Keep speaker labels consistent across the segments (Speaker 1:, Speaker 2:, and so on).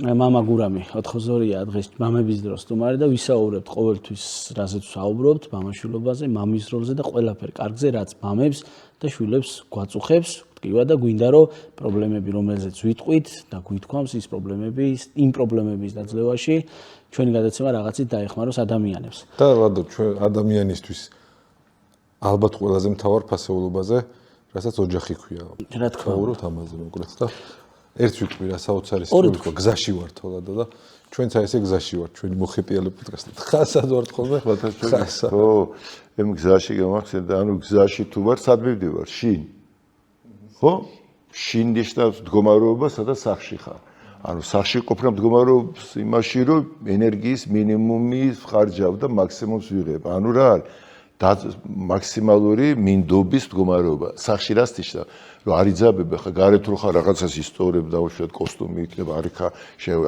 Speaker 1: მამა გურამი 82-ია დღეს მამების დროს სტუმარი და ვისაუბრებთ ყოველთვის რასაც ვსაუბრობთ მამაშვილობაზე, მამის როლზე და ყველაფერ კარგზე რაც მამებს და შვილებს გვაწუხებს, თქვა და გვინდა რომ პრობლემები რომელზეც ვიტყვით და გვითქვამს ის პრობლემები იმ პრობლემების დაძლევაში ჩვენი გადაცემა რაღაცით დაეხმაროს ადამიანებს.
Speaker 2: და რადგან ჩვენ ადამიანისთვის ალბათ ყველაზე მთავარ ფასეულობაზე, რასაც ოჯახი ქვია.
Speaker 1: რა თქმა უნდა.
Speaker 2: ვსაუბრობთ ამაზე მოკლედ და ერთ ვიტყვი რა საოცარი სიტყვა გზაში ვარ თოლადო და ჩვენც აი ესე გზაში ვარ ჩვენი მოხეტიალე პოდკასტით. ხასად ვარ ხოლმე ხასა.
Speaker 3: ხო, եմ გზაში გამახსენდა და ანუ გზაში თუ ვარ სად მივდივარ? შინ. ხო? შინ ნიშნავს მდგომარეობა, სადაც სახლში ხარ. ანუ სახლში ყოფნა მდგომარეობს იმაში, რომ ენერგიის მინიმუმი ხარჯავ და მაქსიმუმს ვიღებ. ანუ რა არის? მაქსიმალური მინდობის მდგომარეობა. სახლში რას ნიშნავს? რომ არ იძაბებ ხა გარეთ რო ხარ რაღაცას ისტორიებ დაუშვათ კოსტუმი იქნება არ იქა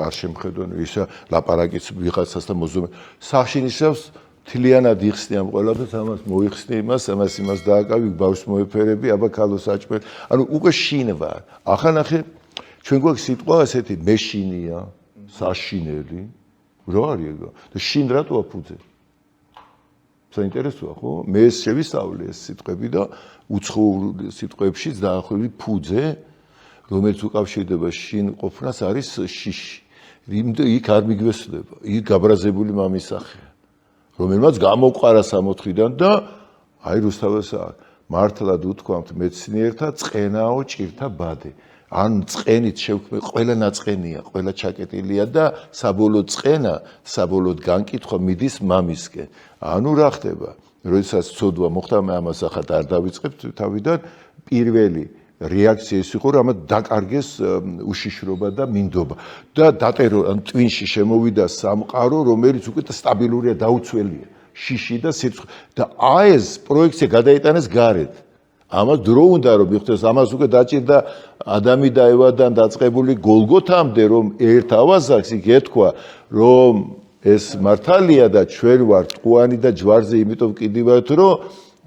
Speaker 3: არ შემხედონ ისა ლაპარაკიც ვიღაცას და მოზუმე. სახლში ნიშნავს თლიანად იხსნი ამ ყველაფერს, ამას მოიხსნი იმას დააკავი, ბავშვს მოეფერები, აბა ქალოს აჭმელი. ანუ უკვე შინ ვარ. ახლა ნახე, ჩვენ გვაქვს სიტყვა ასეთი მეშინია, საშინელი. რა არის ეგ? და შინ რატო აფუძე? საინტერესოა, ხო? მე შევისწავლე ეს სიტყვები და უცხოურ სიტყვებშიც დაახლოებით ფუძე, რომელიც უკავშირდება შინ ყოფნას არის შიში. იქ არ მიგვესწრება, იქ გაბრაზებული მამის სახეა. რომელმაც გამოყარა 64-დან და აი რუსთაველს მართლად უთქვამთ მეცნიერთა წყენაო ჭირთა ბადე. ან წყენით შევქმნი ყველა ნაწყენია, ყველა ჩაკეტილია და საბოლოო წყენა, საბოლოოდ განკითხვა მიდის მამისკენ. ანუ რა ხდება? როდესაც ცოდვა მოხდა, მე ამას ახლა არ დავიწყებ თავიდან, პირველი რეაქცია ის იყო, რომ დაკარგეს უშიშრობა და მინდობა და დატერო ან ტვინში შემოვიდა სამყარო, რომელიც უკვე სტაბილურია, დაუცველია, შიში და სიცხე და აი ეს პროექცია გადაიტანეს გარეთ. ამას დრო უნდა რომ მიხდეს, ამას უკვე დაჭირდა ადამი და ევადან დაწყებული გოლგოთამდე, რომ ერთ ავაზაკს იქ ეთქვა, რომ ეს მართალია და ჩვენ ვართ ტყუანი და ჯვარზე, იმიტომ კიდივართ, რომ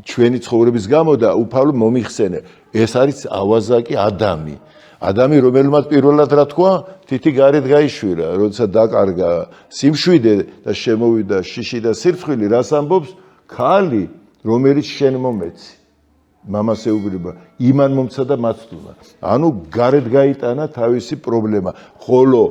Speaker 3: ჩვენი ცხოვრების გამო და უფალო მომიხსენე. ეს არის ავაზაკი ადამი. ადამი, რომელმაც პირველად რა თქვა, თითი გარეთ გაიშვირა, როდესაც დაკარგა სიმშვიდე და შემოვიდა შიში და სირცხვილი, რას ამბობს? ქალი, რომელიც შენ მომეცი. მამას ეუბნება, იმან მომცა და მაცდულა. ანუ გარეთ გაიტანა თავისი პრობლემა. ხოლო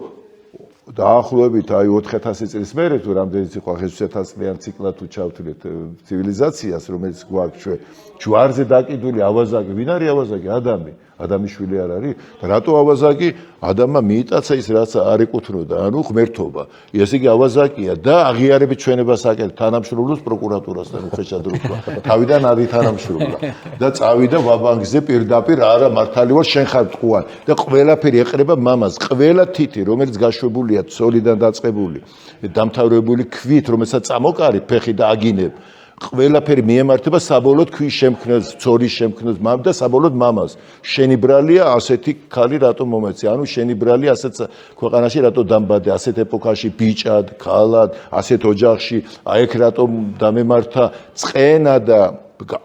Speaker 3: დაახლოებით აი 4000 წლის მერე თუ რამდენიც იყო 6000 წლიან ციკლად თუ ჩავთვლით ცივილიზაციას, რომელიც გვაქვს ჩვენ ჯვარზე დაკიდული ავაზაკი, ვინ არის ავაზაკი? ადამი. ადამის შვილი არ არის? და რატო ავაზაკი? ადამმა მიიტაცა ის რაც არ ეკუთვნოდა, ანუ ღმერთობა. ესე იგი ავაზაკია და აღიარებით ჩვენებას აკეთებს თანამშრომლობს პროკურატურასთან უხეშად როქვა. თავიდან არ ითანამშრომლა და წავიდა ვაბანკზე პირდაპირ არა მართალი ვარ შენ ხარ ტყუანი და ყველაფერი ეყრება მამას, ყველა თითი რომელიც გაშვებულია ცოლიდან დაწყებული, დამთავრებული ქვით, რომელსაც წამოკარი ფეხი და აგინებ. ყველაფერი მიემართება საბოლოოდ ქვის შემქმნელს, ცოლის შემქმნელს, მამ და საბოლოოდ მამას. შენი ბრალია ასეთი ქალი რატომ მომეცი? ანუ შენი ბრალია ასეთ ქვეყანაში რატო დამბადე, ასეთ ეპოქაში ბიჭად, ქალად, ასეთ ოჯახში, აი ეგ რატომ დამემართა წყენა და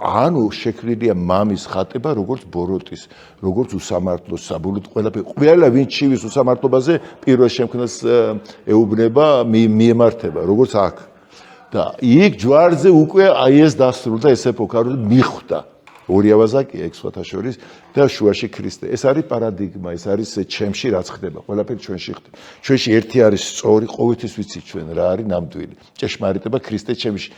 Speaker 3: ანუ შექმნილია მამის ხატება როგორც ბოროტის, როგორც უსამართლოს, საბოლოოდ ყველა ვინც ჩივის უსამართლობაზე პირველ შემქმნელს ეუბნება, მიემართება, როგორც აქ. და იქ ჯვარზე უკვე აი ეს დასრულდა ეს ეპოქა, რომ მიხვდა ორი ავაზაკია ეგ სხვათა შორის და შუაში ქრისტე. ეს არის პარადიგმა, ეს არის ჩემში რაც ხდება, ყველაფერი ჩვენში ხდება. ჩვენში ერთი არის სწორი, ყოველთვის ვიცით ჩვენ რა არის ნამდვილი. ჭეშმარიტება ქრისტე ჩემში.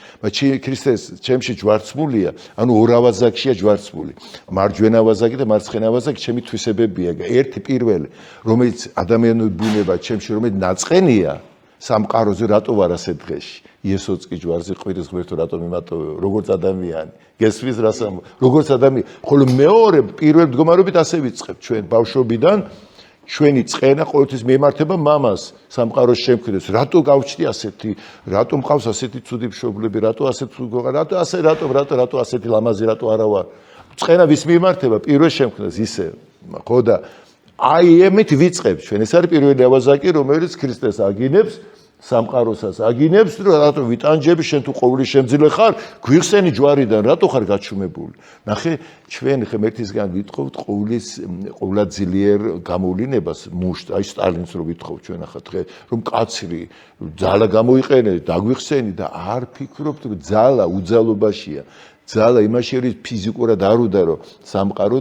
Speaker 3: ქრისტეს ჩემში ჯვარცმულია, ანუ ორ ავაზაკშია ჯვარცმული. მარჯვენა ავაზაკი და მარცხენა ავაზაკი ჩემი თვისებებია. ერთი პირველი, რომელიც ადამიანური ბუნება ჩემში, რომელიც ნაწყენია სამყაროზე რატო ვარ ასეთ დღეში? იესოც კი ჯვარზე ყვირის ღმერთო რატომ იმატოვე, როგორც ადამიანი. გესმის რას ამბობ? როგორც ადამიანი. ხოლო მეორე პირველ მდგომარეობით ასე ვიწყებ ჩვენ ბავშვობიდან ჩვენი წყენა ყოველთვის მიემართება მამას, სამყაროს შემქმნელს. რატო გავჩნდი ასეთი? რატო მყავს ასეთი ცუდი მშობლები? რატო ასეთი რატო ასეთი ლამაზი რატო არა ვარ? წყენა ვის მიემართება? პირველ შემქმნელს ისე. ხო და აი ემით ვიწყებ ჩვენ. ეს არის პირველი ავაზაკი, რომელიც ქრისტეს აგინებს სამყაროსაც აგინებს, რომ რატო ვიტანჯები, შენ თუ ყოველი შემძლე ხარ, გვიხსენი ჯვარიდან, რატო ხარ გაჩუმებული? ნახე, ჩვენ ღმერთისგან ვითხოვთ ყოვლადძლიერ გამოვლინებას, მუშტ, აი სტალინს რო ვითხოვთ ჩვენ ახლა დღე, რომ კაცრი, ძალა გამოიყენე, დაგვიხსენი და არ ფიქრობთ, რომ ძალა უძალობაშია. ძალა იმაში არის ფიზიკურად არ უნდა რომ სამყარო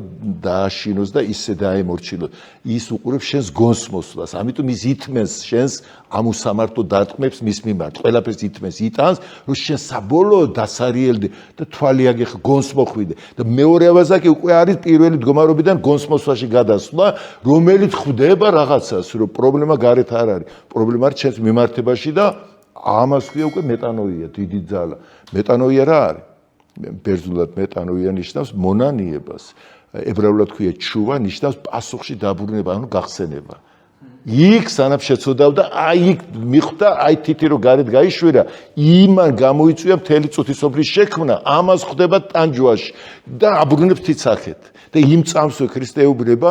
Speaker 3: დააშინოს და ისე დაემორჩილოს. ის უყურებს შენს გონს მოსვლას. ამიტომ ის ითმენს შენს ამ უსამართლო დარტყმებს მის მიმართ. ყველაფერს ითმენს, იტანს, რომ შენ საბოლოოდ დასარიელდე და თვალი აგეხ გონს მოხვიდე. და მეორე ავაზაკი უკვე არის პირველი მდგომარეობიდან გონს მოსვლაში გადასვლა, რომელიც ხვდება რაღაცას, რომ პრობლემა გარეთ არ არის. პრობლემა არის შენს მიმართებაში და ამას ქვია უკვე მეტანოია, დიდი ძალა. მეტანოია რა არის? ბერძნულად მეტანოია ნიშნავს მონანიებას. ებრაულად ქვია ჩუვა, ნიშნავს პასუხში დაბრუნება, ანუ გახსენება. იქ სანამ შეცოდავ და აი იქ მიხვდა, აი თითი რო გარეთ გაიშვირა, იმან გამოიწვია მთელი წუთისოფლის შექმნა, ამას ხდება ტანჯვაში და აბრუნებს თიცახეთ. და იმ წამსვე ქრისტეუბრება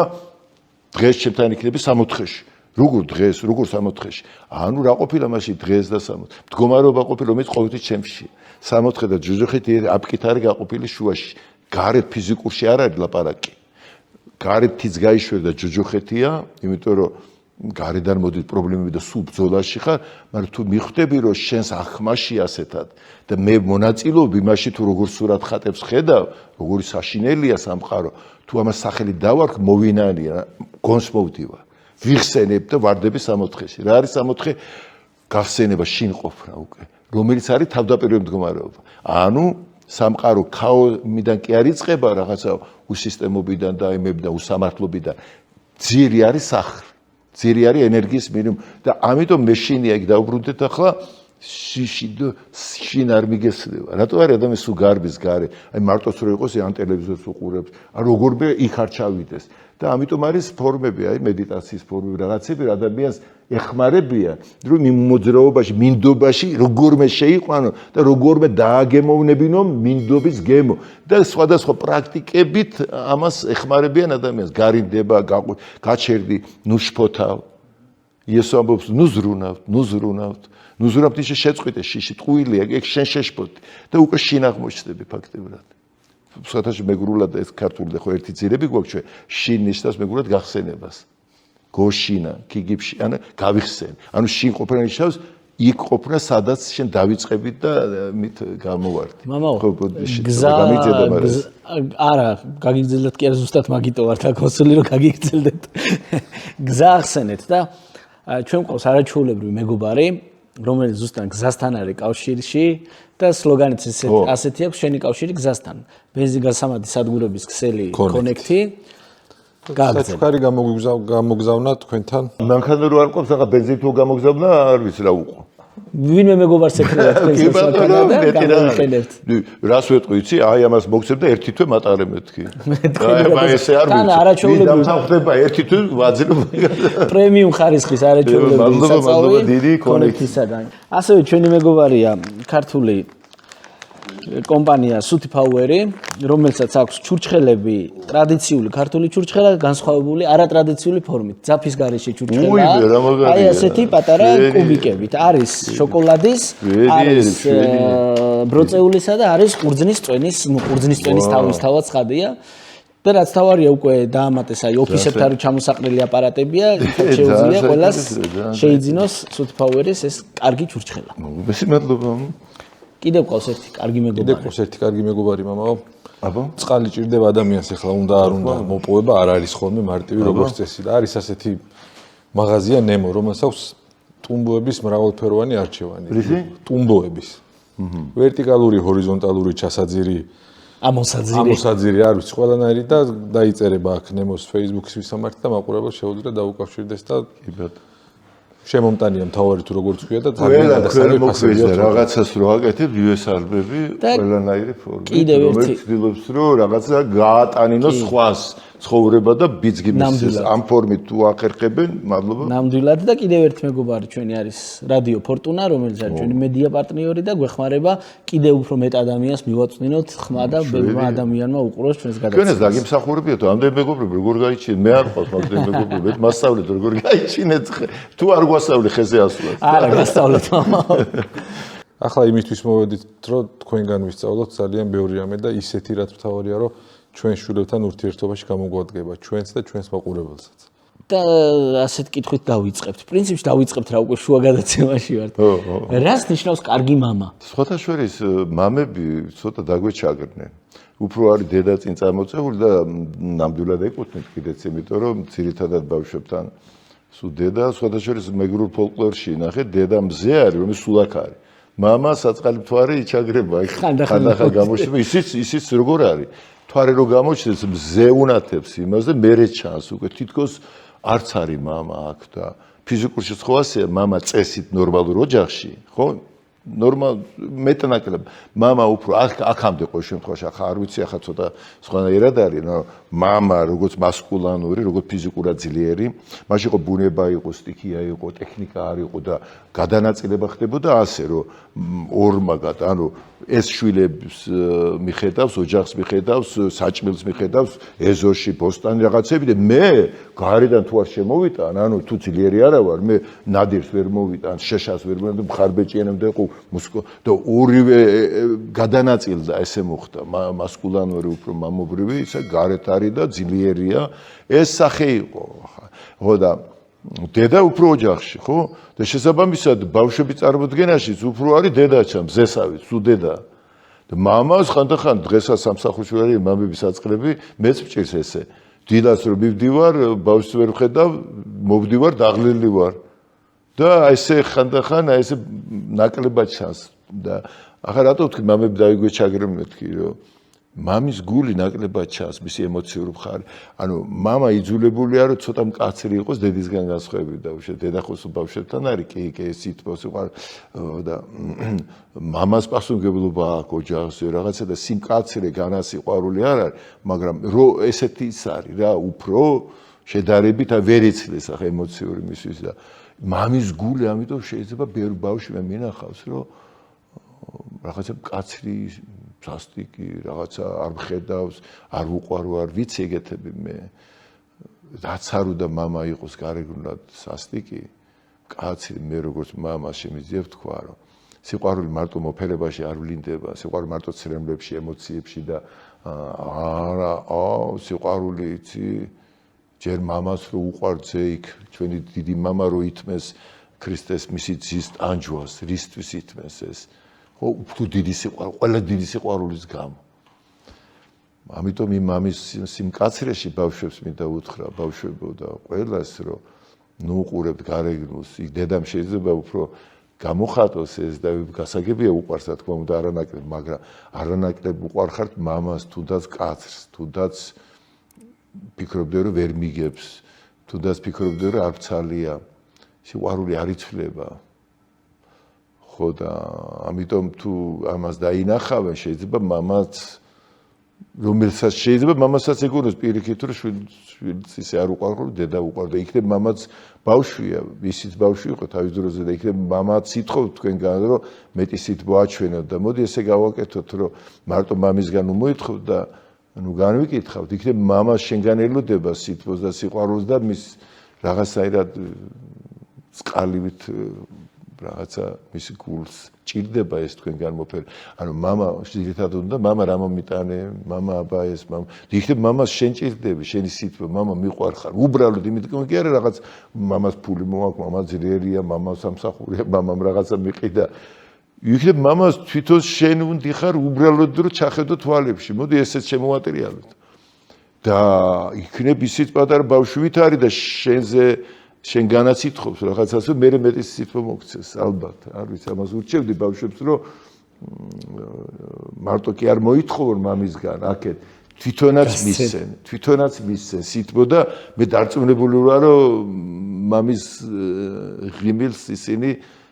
Speaker 3: დღეს ჩემთან იქნები 60-ში. როგორ დღეს, როგორ 60-ში? ანუ რა ყოფილა მაშინ დღეს და 60. მდგომარეობა ყოფილა, რომელიც ყოველთვის ჩემში. 60 და ჯუჯუხეთი აპკით არის გაყოფილი შუაში. გარეთ ფიზიკურში არ არის ლაპარაკი. გარეთ თიც გაიშვერდა და ჯუჯუხეთია, იმიტომ რომ გარედან მოდის პრობლემები და სულ ბრძოლაში ხარ, მაგრამ თუ მიხვდები რომ შენს ახმაში ასეთად და მე მონაწილეობ იმაში თუ როგორ სურათ ხატებს ხედავ, როგორი საშინელია სამყარო, თუ ამას სახელი დავარქ, მოვინანია, გონს მოვდივარ. ვიხსენებ და ვარდები 60-ში. რა არის 60? გახსენება, შინყოფნა უკვე, რომელიც არის თავდაპირველი მდგომარეობა. ანუ სამყარო ქაოსიდან კი არ იწყება რაღაცა უსისტემობიდან და იმებიდან, უსამართლობიდან. ძირი არის სახლი. ძირი არის ენერგიის მინიმუმ და ამიტომ მე შინია იქ დავბრუნდეთ ახლა შინ არ მიგესდება. რატო არის ადამიანს სულ გარბის გარე? აი მარტოს რო იყოს ან ტელევიზორს უყურებს, ან როგორმე იქ არ ჩავიდეს. და ამიტომ არის ფორმები, აი მედიტაციის ფორმები, რაღაცები ადამიანს ეხმარებიან, რომ იმ მოძრაობაში, მინდობაში როგორმე შეიყვანო და როგორმე დააგემოვნებინო მინდობის გემო და სხვადასხვა პრაქტიკებით ამას ეხმარებიან ადამიანს. გარინდება, გაჩერდი, ნუ შფოთავ. იესო ამბობს, ნუ ზრუნავთ, ისე შეწყვიტე შიში, ტყუილია, ეგ შენ შეშფოთი და უკვე შინ აღმოჩნდები ფაქტიურად. სხვათაშორის მეგრულად ეს ქართული და ხო ერთი ძირები გვაქვს ჩვენ შინ ნიშნავს მეგრულად გახსენებას. გოშინა, კიგიფში, ანუ გავიხსენ. ანუ შინ ყოფნა ნიშნავს იქ ყოფნა, სადაც შენ დავიწყებით და მით გამოვარდი.
Speaker 1: ხო, არა, გაგიგრძელდეთ კი არა, ზუსტად მაგიტო ვარ დაკონსული, რომ გაგიგრძელდეთ. გზა ახსენეთ და ჩვენ ყავს არაჩვეულებრივი მეგობარი, რომელიც ზუსტად გზასთან არის კავშირში და სლოგანიც ასეთი აქვს, შენი კავშირი გზასთან. ბენზინგასამართი სადგურების ქსელი კონექტი.
Speaker 2: საჩუქარი გამოგზავნა თქვენთან?
Speaker 3: მანქანა რო არ ყოფს, ახლა ბენზინი თუ გამოგზავნა, არ ვიცი რა უყო.
Speaker 1: ვინმე მეგობარს ეკრება თქვენს მანქანა და გამოვიყენებთ.
Speaker 3: რას ვეტყვი, იცი? აი ამას მოგცემ და ერთი თვე მატარე მეთქი. აი ესე არ ვიცი. დამთავრდება ერთი თვე ვაძილო.
Speaker 1: პრემიუმ ხარისხის არაჩვეულებრივი საწავი კონექტისაგან. ასევე ჩვენი მეგობარია ქართული კომპანია Suti Power-ი, რომელსაც აქვს ჩურჩხელები, ტრადიციული ქართული ჩურჩხელა, განსხვავებული არატრადიციული ფორმით. ძაფის გარეშე ჩურჩხელა. აი ასეთი პატარა კუბიკებით. არის შოკოლადის, არის ბროწეულისა და არის ყურძნის წვენის თავისთავად ცხადია. და რაც თავარია უკვე დაამატეს, აი ოფისებთან ჩამოსაყრელი აპარატებია, შეუძლია ყველას შეიძინოს Suti Power-ის ეს კარგი ჩურჩხელა.
Speaker 3: მადლობა.
Speaker 1: კიდევ ყავს ერთი კარგი
Speaker 2: მეგობარი, მამაო. აბა, წყალი ჭირდება ადამიანს, ახლა უნდა არ უნდა მოპოვება არ არის ხოლმე მარტივი როგორც წესი და არის ასეთი მაღაზია ნემო, რომელსაც აქვს ტუმბოების მრავალფეროვანი არჩევანი. ტუმბოების. ვერტიკალური, ჰორიზონტალური ჩასაძირი, ამოსაძირი არ ვიცი, ყველანაირი და დაიწერება აქ ნემოს Facebook-ის მისამართი და მაყურებელს შეუძლია დაუკავშირდეს და შემომტანია მთავარი თუ როგორც ქვია და ძალიან გადასარევი ფასებია
Speaker 3: რაღაცას რო აკეთებ USB-ები ყველანაირი ფორმით,
Speaker 1: რომელიც
Speaker 3: ცდილობს რომ რაღაცა გაატანინოს სხვას ცხოვრება და ბიძგიმის ამ ფორმით თუ ახერხებენ, მადლობა.
Speaker 1: ნამდვილად და კიდევ ერთ მეგობარი ჩვენი არის რადიო ფორტუნა, რომელიც არის ჩვენი მედია პარტნიორი და გვეხმარება კიდევ უფრო მეტ ადამიანს მივაწვდინოთ ხმა და ბევრმა ადამიანმა უყუროს ჩვენს გადაცემას.
Speaker 3: ჩვენს დაგემსახურებიათ, ამდენ მეგობრები როგორ გაიჩინეთ? მე არ ყავს მაგდენ მეგობრები, მასწავლეთ როგორ გაიჩინეთ, თუ არ გვასწავლე ხეზე ასვლას.
Speaker 1: არა, გასწავლეთ მამა.
Speaker 2: ახლა იმისთვის მოვედით, რომ თქვენგან ვისწავლოთ ძალიან ბევრი რამე და ისეთი რაც მთავარია, რომ ჩვენ შვილებთან ურთიერთობაში გამოგვადგება ჩვენს და ჩვენს მაყურებელსაც.
Speaker 1: და ასეთ კითხვით დავიწყებთ. პრინციპში დავიწყებთ რა უკვე შუა გადაცემაში ვართ. რას ნიშნავს კარგი мама?
Speaker 3: სხვათა შორის მამები ცოტა დაგვეჩაგრნენ. უფრო არის დედა წინ წამოწეული და ნამდვილად ეკუთვნით კიდეც, იმიტომ რომ ძირითადად ბავშვებთან სულ დედა, სხვათა შორის მეგრულ ფოლკლორში ნახეთ, დედა მზე არის, რომელიც სულ აქ არის. мама საწყალი მთვარე იჩაგრება, ხანდახან გამოჩნდება, ისიც როგორ არის? მთვარე რო გამოჩნდეს, მზე უნათებს იმას და მერე ჩანს უკვე თითქოს არც არის мама აქ და ფიზიკურში ხო ასეა, мама წესით ნორმალურ ოჯახში, ხო? ნორმალ მეტნაკლებ мама უფრო აქამდე ყოველ შემთხვევაში ახლა არ ვიცი ახლა ცოტა სხვანაირად არის ნუ мама როგორც მასკულანური როგორც ფიზიკურად ძლიერი მაშინ იყო ბუნება იყო სტიქია იყო ტექნიკა არ იყო და გადანაწილება ხდებოდა ასე რომ ორმაგად ანუ ეს შვილებს მიხედავს ოჯახს მიხედავს საჭმელს მიხედავს ეზოში ბოსტანი რაღაცები და მე გარედან თუ არ შემოვიტან ანუ თუ ძლიერი არა ვარ მე ნადირს ვერ მოვიტან შეშას ვერ მოვიტან მხარბეჭიანემ და იყო მუსკო და ორივე გადანაწილდა ესე მოხდა მასკულანური უფრო მამობრივი ისა გარეთ არის და ძლიერია ეს სახე იყო ხო და დედა უფრო ოჯახში ხო და შესაბამისად ბავშვების წარმოდგენაშიც უფრო არის დედაჩა მზესავით სულ დედა და მამას ხანდახან დღესაც სამსახურში არის მამების აწყლები მეც მჭირს ესე დილას რომ მივდივარ ბავშვს ვერ ვხედავ მოვდივარ დაღლილი ვარ და ესე ხანდახან ესე ნაკლებად ჩანს და ახლა რატო ვთქვი მამები დაიგვეჩაგრემ მეთქი რომ მამის გული ნაკლებად ჩანს მისი ემოციური მხარე ანუ მამა იძულებულია რომ ცოტა მკაცრი იყოს დედისგან განსხვავებით და უშე დედა ხო ბავშვებთან არის კი სიტყვას უყარ და მამას პასუხისმგებლობა აქვს ოჯახზე რაღაცა და სიმკაცრე განასიყვარული არ არის მაგრამ რო ესეთი ის არის რა უფრო შედარებით ვერ იცლეს ახლა ემოციური მისთვის და მამის გული ამიტომ შეიძლება ბევრ ბავშვი მე მინახავს რომ რაღაცა მკაცრი სასტიკი რაღაცა არ მხედავს არ უყვარო არ ვიცი ეგეთები მე რაც არ უნდა мама იყოს გარეგნულად სასტიკი მკაცრი მე როგორც мама შემიძლია ვთქვა რომ სიყვარული მარტო მოფერებაში არ ვლინდება სიყვარული მარტო ცრემლებში ემოციებში და არა სიყვარული იცი ჯერ მამას რო უყვარდზე იქ ჩვენი დიდი мама რო ითმეს ქრისტეს მისი ძის ტანჯვას რისთვის ითმეს ეს ხო უფრო დიდი სიყვარული ყველა დიდი სიყვარულის გამო ამიტომ იმ მამის სიმკაცრეში ბავშვებს მინდა უთხრა ბავშვებო და ყველას რომ ნუ უყურებთ გარეგნულს იქ დედამ შეიძლება უფრო გამოხატოს ეს და გასაგებია უყვარს რა თქმა უნდა არანაკლებ მაგრამ არანაკლებ უყვარ ხართ მამას თუნდაც კაცრს თუნდაც ფიქრობდი რომ ვერ მიგებს თუნდაც ფიქრობდი რომ არ ბცალია სიყვარული არ იცვლება ხო და ამიტომ თუ ამას დაინახავენ შეიძლება მამაც რომელსაც შეიძლება მამასაც ეგონოს პირიქით რომ შვილს ისე არ უყვარს დედა უყვარს და იქნებ მამაც ბავშვია ისიც ბავშვი იყო თავის დროზე და იქნებ მამაც ითხოვთ თქვენგან რომ მეტი სიტყვა აჩვენოთ და მოდი ესე გავაკეთოთ რომ მარტო მამისგან უმოითხოვთ და ну განვიკითხავთ იქნებ მამას შენგან ელოდება სიტყვას და სიყვარულს და მის რაღაცაირად წყალივით რაღაცა მის გულს ჭირდება ეს თქვენგან მოფერ ანუ мама ძირითადად უნდა мама რა მომიტანე мама აბა ეს мама იქნებ მამას შენ ჭირდები შენი სიტყვა мама მიყვარხარ უბრალოდ იმიტომ კი არა რაღაც მამას ფული მოაქვს мама ძლიერია мама სამსახურია мамამ რაღაცა მიყიდა იქნებ მამას თვითონ შენ უნდა ხარ უბრალოდ რომ ჩახედო თვალებში მოდი ესეც შემოვატრიალოთ და იქნებ ისიც პატარა ბავშვით არის და შენზე შენგანაც ითხოვს რაღაცას რომ მე მეტი სიტყვა მოგცეს ალბათ არ ვიცი ამას ურჩევდი ბავშვებს რომ მარტო კი არ მოითხოვონ მამისგან აქეთ თვითონაც მისცენ სიტყვა და მე დარწმუნებული ვარ რომ მამის ღიმილს ისინი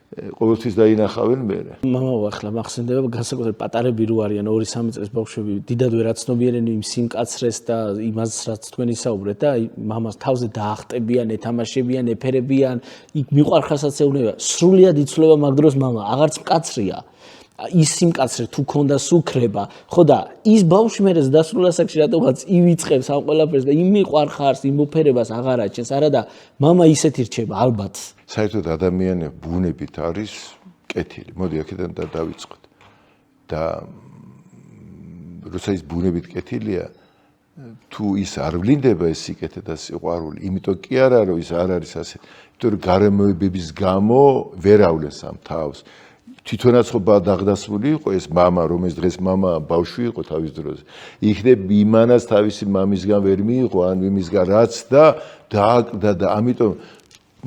Speaker 3: ყოველთვის დაინახავენ მერე.
Speaker 1: მამა ახლა მახსენდება განსაკუთრებით პატარები რო არიან 2-3 წლის ბავშვები დიდად ვერ აცნობიერენ იმ სიმკაცრეს და იმას რაც თქვენ ისაუბრეთ და მამას თავზე დაახტებიან, ეთამაშებიან, ეფერებიან, იქ მიყვარხასაც ეუბნება, სრულიად იცვლება მაგ დროს მამა, აღარც მკაცრია. ის სიმკაცრე თუ ქონდა სუქრება, ხო და ის ბავშვი მერე დასრულ ასაკში რატომღაც ივიწყებს ამ ყველაფერს და იმ მიყვარხარს, იმ ოფერებას აღარ აჩენს, არა და მამა ისეთი რჩება ალბათ.
Speaker 3: საერთოდ ადამიანები ბუნებით არის კეთილი. მოდი აქედან დავიწყოთ. და როცა ის ბუნებით კეთილია, თუ ის არ ვლინდება ეს სიკეთე და სიყვარული, იმიტომ კი არა რომ ის არ არის ასე, იმიტომ რომ გარემოებების გამო ვერ ავლენს ამ თავს. თვითონაც ხო დაღდასმული იყო ეს მამა, რომელიც დღეს მამა ბავშვი იყო თავის დროზე. იქნებ იმანას თავისი მამისგან ვერ მიიღო, ან იმისგან რაც და დააკდა და ამიტომ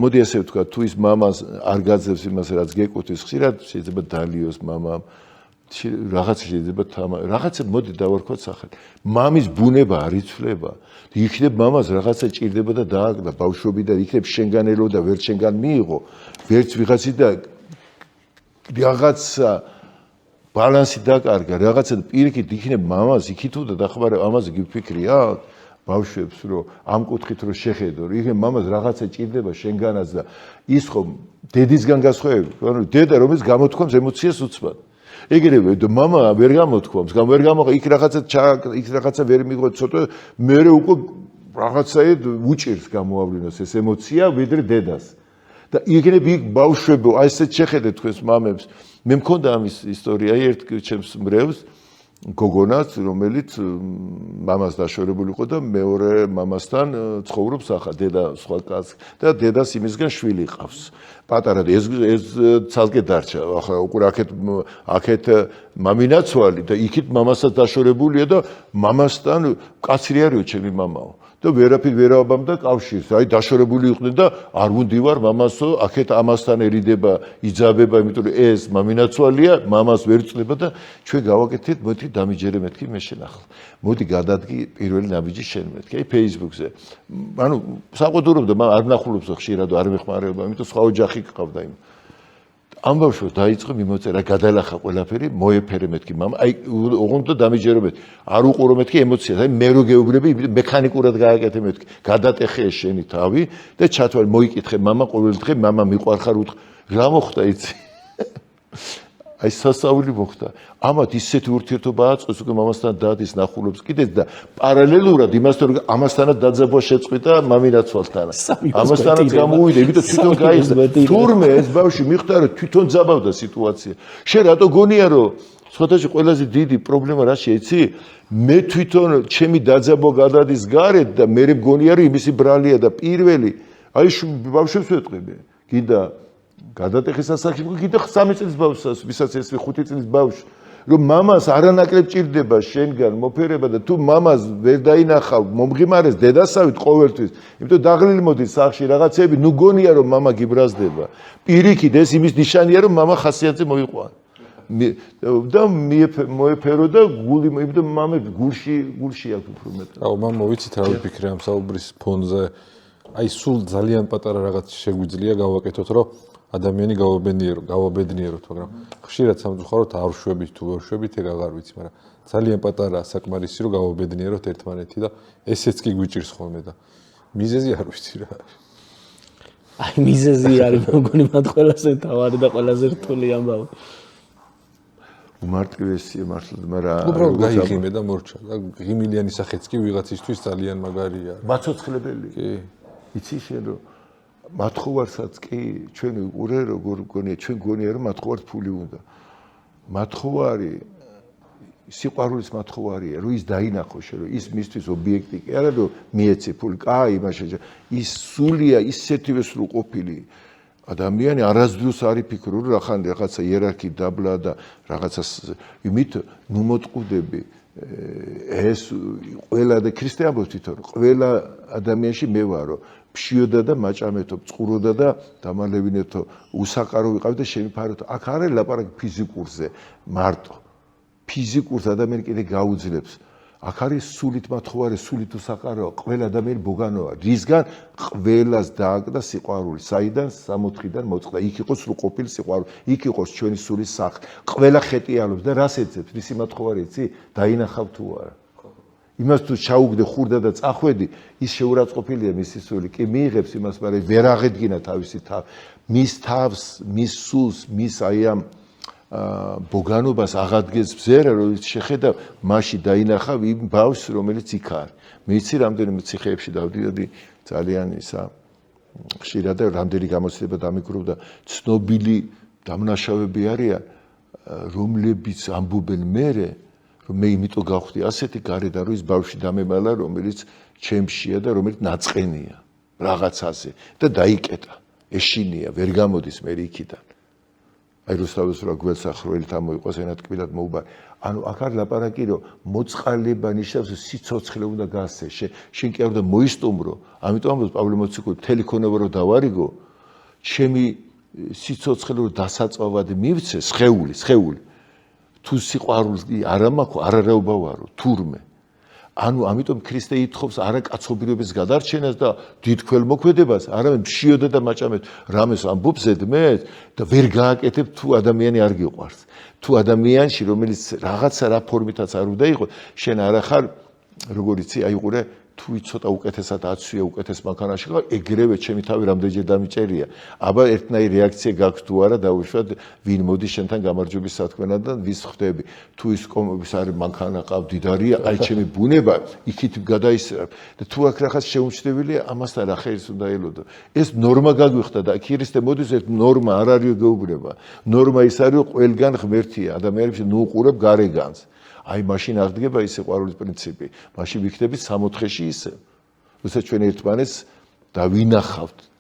Speaker 3: მოდი ასე ვთქვა, თუ ის მამას არ გაძლევს იმას, რაც გეკუთვნის, ხშირად შეიძლება დალიოს მამამ, რაღაც შეიძლება რაღაცა მოდი დავარქვათ სახელი. მამის ბუნება არ იცვლება. იქნებ მამას რაღაცა ჭირდება და დააკდა ბავშვობიდან, იქნებ შენგან ელოდა, ვერ შენგან მიიღო, ვერც ვიღაცი და რაღაცა ბალანსი დაკარგა, რაღაცა პირიქით იქნებ მამას, იქით უნდა დახმარე, ამაზე გიფიქრია ბავშვებს, რომ ამ კუთხით რომ შეხედო, რომ იქნებ მამას რაღაცა ჭირდება შენგანაც და ის ხომ დედისგან გასხვავებით, ანუ დედა რომელიც გამოთქვამს ემოციას უცბად. ეგრევე მამა ვერ გამოთქვამს, ვერ გამოყა, იქ რაღაცა ვერ მიიღო ცოტა, მერე უკვე რაღაცაად უჭირს გამოავლინოს ეს ემოცია ვიდრე დედას. და იქნებ იქ ბავშვები, აი ესეთ შეხედეთ თქვენს მამებს. მე მქონდა ამის ისტორია ერთ ჩემს მრევლს, გოგონაც, რომელიც მამას დაშორებული იყო და მეორე მამასთან ცხოვრობს ახლა, დედა სხვა კაცს და დედას იმისგან შვილი ყავს. პატარა ეს ცალკე დარჩა. ახლა უკვე აქეთ მამინაცვალი და იქით მამასაც დაშორებულია და მამასთან კაცრი არისო ჩემი მამაო. და ვერაფერ ვერ ავაბამდა კავშირს. აი დაშორებული იყვნენ და არ ვუნდივარ მამასო, აქეთ ამასთან ერიდება, იძაბება, იმიტომ რომ ეს მამინაცვალია, მამას ვერ წლება და ჩვენ გავაკეთეთ, მოდი დამიჯერე მეთქი მე შენახლა. მოდი გადადგი პირველი ნაბიჯი შენ მეთქი, აი Facebook-ზე. ანუ საყოველთაოდ არ ნახულობს ხშირად, არ მეხმარება, იმიტომ სხვა ოჯახი ყავდა იმ. ამ ბავშვს დაიწყო მიმოწერა, გადალახა ყველაფერი, მოეფერე მეთქი მამა. აი ოღონდ დამიჯერო მეთქი. არ უყურო მეთქი ემოციას. აი მე რო გეუბნები, მექანიკურად გააკეთე მეთქი. გადატეხე შენი თავი და ჩათვალე, მოიკითხე მამა ყოველ დღე, მამა მიყვარხარ უთხრა. რა მოხდა იცი? აი სასწაული მოხდა. ამათ ისეთი ურთიერთობა აწყოს, უკვე მამასთან დადის ნახულობს კიდეც და პარალელურად იმასთან რომ ამასთანაც დაძაბვა შეწყვიტა მამინაცვალთან. ამასთანაც გამოვიდა, იმიტომ თვითონ გაიხსნა. თურმე ეს ბავშვი მიხვდა რომ თვითონ ძაბავდა სიტუაცია. შენ რატო გონია რომ სხვადასხვა ყველაზე დიდი პრობლემა რა შეიცი? მე თვითონ ჩემი დაძაბვა გადადის გარეთ და მე მგონია რომ იმისი ბრალია და პირველი აი ბავშვებს ვეტყვი. კიდე გადატეხის ასაკში კიდე 3 წლის ბავშვს, ვისაც ეს 5 წლის ბავშვი, რომ მამას არანაკლებ ჭირდება შენგან მოფერება და თუ მამას ვერ დაინახავ, მომღიმარეს დედასავით ყოველთვის, იმიტომ დაღლილი მოდის სახში რაღაცები, ნუ გონია რომ მამა გიბრაზდება. პირიქით ეს იმის ნიშანია რომ მამა ხასიათზე მოიყვანა. და მოეფერო და გული, იმიტომ მამები გულში აქვს უფრო მეტად.
Speaker 2: აუ, მამა ვიცით რა ვიფიქრე ამ საუბრის ფონზე. აი სულ ძალიან პატარა რაღაც შეგვიძლია გავაკეთოთ, რომ ადამიანი გავაბედნიეროთ, მაგრამ ხშირად სამწუხაროდ არ ვშვებით თუ ვერ ვშვებით, ეგ აღარ ვიცი, მაგრამ ძალიან პატარა საკმარისი რომ გავაბედნიეროთ ერთმანეთი და ესეც კი გვიჭირს ხოლმე და მიზეზი არ ვიცი რა.
Speaker 1: აი მიზეზი არის მეგონი მათ ყველაზე თავარი და ყველაზე რთული ამბავი.
Speaker 3: უმარტივესია მართლა, მაგრამ
Speaker 2: უბრალოდ გაიღიმე და მორჩა და ღიმილიანი სახეც კი ვიღაცისთვის ძალიან მაგარია.
Speaker 3: მაცოცხლებელი. კი. იცი შენ რომ მათხოვარსაც კი ჩვენ ვიყურე როგორ გონია, ჩვენ გონია რომ მათხოვარს ფული უნდა. მათხოვარი სიყვარულის მათხოვარია, რომ ის დაინახო შენ, რომ ის მისთვის ობიექტი კი არა რომ მიეცი ფული, კაი მაშინ ის სულია ისეთივე სრულყოფილი ადამიანი არასდროს არ იფიქრო რომ რახან რაღაცა იერარქი დაბლა და რაღაცა იმით ნუ მოტყუდები ეს ყველა და ქრისტიანობა თვითონ ყველა ადამიანში მე ვარო ფშიოდა და მაჭამეთო, წყუროდა და დამალევინეთო, უსაყარო ვიყავ და შემიფაროთ. აქ არის ლაპარაკი ფიზიკურზე, მარტო. ფიზიკურს ადამიანი კიდე გაუძლებს. აქ არის სულით მათხოვარი, სულით უსაყაროა, ყველა ადამიანი ბოგანოა, რისგან ყველას დააკდა სიყვარული, საიდან 64-დან მოწყდა, იქ იყო სრულყოფილი სიყვარული, იქ იყო ჩვენი სულის სახლი, ყველა ხეტიალობს და რას ეძებს, რისი მათხოვარი იცი, დაინახავ თუ არა. იმას თუ ჩაუგდე ხურდა და წახვედი, ის შეურაცხყოფილია მისი სული, კი მიიღებს იმას, მაგრამ ვერ აღედგინა თავისი თავი, მის თავს, მის სულს, მის აი ამ ბოგანობას აღადგენს ბზერა, რომელიც შეხედა, მასში დაინახავ იმ ბავშვს, რომელიც იქ არის. მეცი რამდენიმე ციხეებში დავდიოდი, ძალიან ისა ხშირად და რამდენი გამოცდილება დამიკრობდა, ცნობილი დამნაშავეები არიან, რომლებიც ამბობენ მერე, რომ მე იმიტომ გავხდი ასეთი გარედან, რომ ის ბავშვი დამემალა, რომელიც ჩემშია და რომელიც ნაწყენია რაღაცაზე და დაიკეტა, ეშინია, ვერ გამოდის მე იქიდან. აი რუსთავის რა გველსახრველით ამოიყოს ენათკბილად მოუბარი. ანუ აქ არ ლაპარაკი რომ მოწყალება ნიშნავს სიცოცხლე უნდა გასცე. შენ კი არ უნდა მოისტუმრო. ამიტომ ამბობს პავლე მოციქული, მთელი ქონება რომ დავარიგო, ჩემი სიცოცხლე რომ დასაწვავად მივცე, სხეული. თუ სიყვარული არ მაქვს, არარაობა ვარო, თურმე. ანუ ამიტომ ქრისტე ითხოვს არა კაცობრიობის გადარჩენას და დიდ ქველმოქმედებას, არამედ მშიოდა და მაჭამეთ რამეს ამბობს ზედმეთ და ვერ გააკეთებ თუ ადამიანი არ გიყვარს. თუ ადამიანში რომელიც რაღაცა რა ფორმითაც არ უნდა იყოს, შენ არ ახარ როგორ იცი, აიყურე თუ ცოტა უკეთესად აცვია უკეთეს მანქანაში ხარ, ეგრევე ჩემი თავი რამდენჯერ დამიჭერია. აბა ერთნაირი რეაქცია გაქვს თუ არა, დაუშვათ ვინ მოდის შენთან გამარჯვების სათქმელად და ვის ხვდები. თუ ის კომების არის მანქანა ყავ დიდარია, აი ჩემი ბუნება იქით გადაისრა და თუ აქ რაღაც შეუმჩნეველია, ამასთან რა ხელს უნდა ელოდო. ეს ნორმა გაგვიხდა და ქრისტე მოდის ერთ ნორმა არ არის გეუბნება. ნორმა ის არის, რომ ყველგან ღმერთია, ადამიანებში ნუ უყურებ გარეგანს. აი მაშინ აღდგება ის სიყვარულის პრინციპი. მაშინ ვიქნებით 64-ში ისე. როცა ჩვენ ერთმანეთს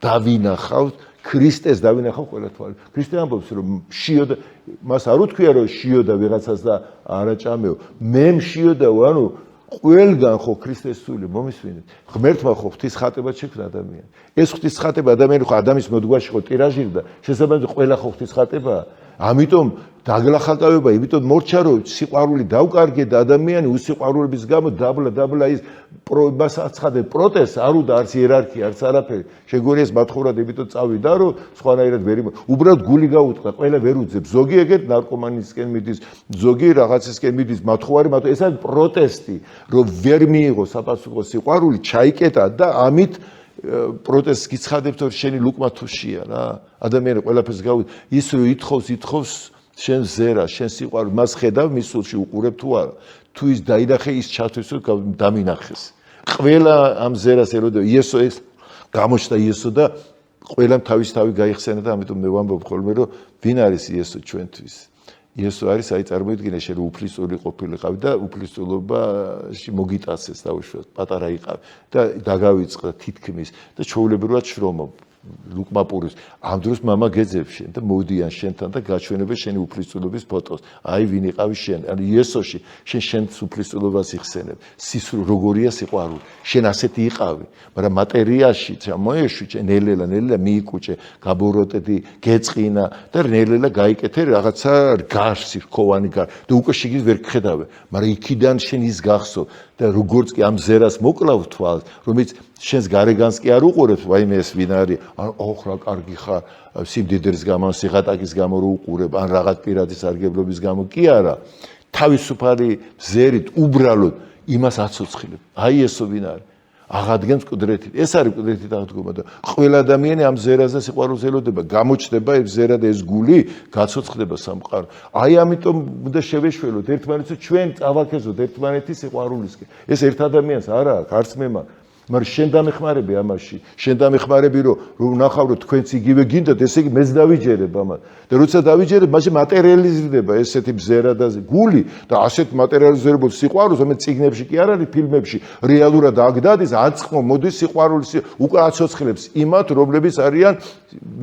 Speaker 3: დავინახავთ, ქრისტეს დავინახავ ყველა თვალი. ქრისტე ამბობს რომ შიოდა, მას არ უთქვია რომ შიოდა ვიღაცას და არაჭამეო. მე მშიოდაო, ანუ ყველგან ხო ქრისტეს სული მომისვენეთ. ღმერთმა ხო ღვთისხატება შექმნა ადამიანი. ეს ღვთისხატება ადამიანი ხო ადამიანის მოდგაში ხო ტირაჟირდა, შესაბამისად ყველა ხო ღვთისხატებაა. ამიტომ დაგლახაკავება, იმიტომ მორჩა რომ სიყვარული დავკარგე და ადამიანი უსიყვარულობის გამო დაბლა ის მას აცხადე პროტესტს არ უნდა არც იერარქია, არც არაფერი. შეგვიძლია ეს მათხოვრად იმიტომ წავიდა რომ სხვანაირად ვერ იმო. უბრალოდ გული გაუტყდა, ყველა ვერ უძებს. ზოგი ეგეთ ნარკომანისკენ მიდის, ზოგი რაღაცისკენ მიდის, მათხოვარი, ეს არის პროტესტი, რომ ვერ მიიღო საპასუხო სიყვარული, ჩაიკეტა და ამით პროტესტს გიცხადებთ რომ შენი ლუკმა თუშია რა. ადამიანი ყველაფერს გავუდი, ის რომ ითხოვს შენ ზერა, შენ სიყვარული, მას ხედავ მის სულში უყურებ თუ არა. თუ ის დაინახე, ის ჩათვლის რომ დამინახეს. ყველა ამ ზერას ელოდა იესო ეს გამოჩნდა იესო და ყველამ თავი გაიხსენა და ამიტომ მე ვამბობ ხოლმე რომ ვინ არის იესო ჩვენთვის. იესო არის, აი წარმოიდგინე შენ უფლისწული ყოფილიყავი და უფლისწულობაში მოგიტაცეს დაუშვათ, პატარა იყავი და დაგავიწყდა თითქმის და ჩვეულებრივად შრომა ლუკმა პურის ამ დროს მამა გეძებს შენ და მოდიან შენთან და გაჩვენებენ შენი უფლისწულობის ფოტოს. აი ვინ იყავი შენ, ანუ იესოში შენ შენს უფლისწულობას იხსენებ. სისრულ როგორია სიყვარული. შენ ასეთი იყავი, მაგრამ მატერიაში მოეშვი ნელ-ნელა მიიკუჭე, გაბოროტდი, გეწყინა და ნელ-ნელა გაიკეთე რაღაცა გარსი, რქოვანი გარ და უკვე შიგნით ვერ გხედავე, მაგრამ იქიდან შენ ის გახსოვ და როგორც კი ამ ზერას მოკლავ თვალს, რომელიც შენს გარეგანს კი არ უყურებს, ვაიმე ეს ვინ არის, ან ოხ რა კარგი ხარ, სიმდიდრის გამო, სიღატაკის გამო რო უყურებ, ან რაღაც პირადი სარგებლობის გამო კი არა. თავისუფალი ზერით უბრალოდ იმას აცოცხლებ. აი ესო ვინ არის. აღადგენს კუდრეთით. ეს არის კუდრეთით აღდგომა და ყველა ადამიანი ამ ზერაზე სიყვარულს ელოდება, გამოჩნდება ეს ზერა და ეს გული გაცოცხლდება სამყარო. აი ამიტომ უნდა შევეშველოთ ერთმანეთს, ჩვენ წავაქეზოთ ერთმანეთის სიყვარულისკენ. ეს ერთ ადამიანს არა აქვს, არც მე მაქვს. მაგრამ შენ დამეხმარები ამაში, შენ დამეხმარები რომ ნახავ რომ თქვენც იგივე გინდათ, ესე იგი მეც დავიჯერებ ამას. და როცა დავიჯერებ, მაშინ მატერიალიზდება ესეთი ბზერა და გული და ასეთ მატერიალიზებულ სიყვარულს, რომელიც წიგნებში კი არ არის, ფილმებში რეალურად აგდადის, აწყმო მოდის სიყვარულის, უკვე აცოცხლებს იმათ, რომლებიც არიან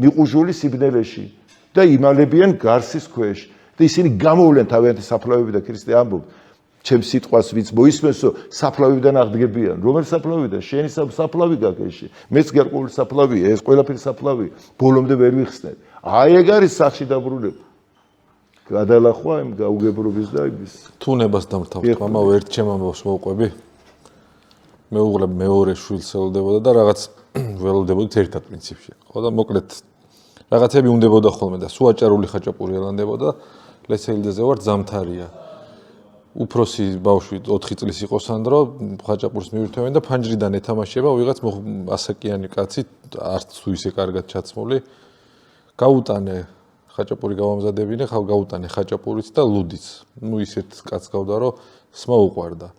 Speaker 3: მიყუჟული სიბნელეში და იმალებიან გარსის ქვეშ. და ისინი გამოვლენ თავიანთი საფლავები და ქრისტე ამბობს ჩემ სიტყვას ვინც მოისმენსო საფლავიდან აღდგებიან. რომელი საფლავიდან? შენი საფლავი გაქვს. მეც გარკვეული საფლავია, ეს ყველაფერი საფლავია. ბოლომდე ვერ ვიხსნებ. აი ეგ არის სახში დაბრუნება. გადალახვა იმ გაუგებრობის და იმის
Speaker 2: თუნებას დამთავრდა მამა ერთ ჩემ ამბავს მოვყვები მეუღლე მეორე შვილს ელოდებოდა და რაღაც ველოდებოდით ერთად პრინციპში ხო და მოკლედ რაღაცები უნდებოდა ხოლმე და სუაჭარული ხაჭაპური ელანდებოდა ლესეილდეზე ვარ ზამთარია უფროსი ბავშვი 4 წლის იყო სანდრო ხაჭაპურს მივირთვენ და ფანჯრიდან ეთამაშება ვიღაც ასაკიანი კაცი არც თუ ისე კარგად ჩაცმული გაუტანე ხაჭაპური გავამზადებინე ხალ გაუტანე ხაჭაპურიც და ლუდიც ნუ ისეთ კაც გავდა რომ სმა უყვარდა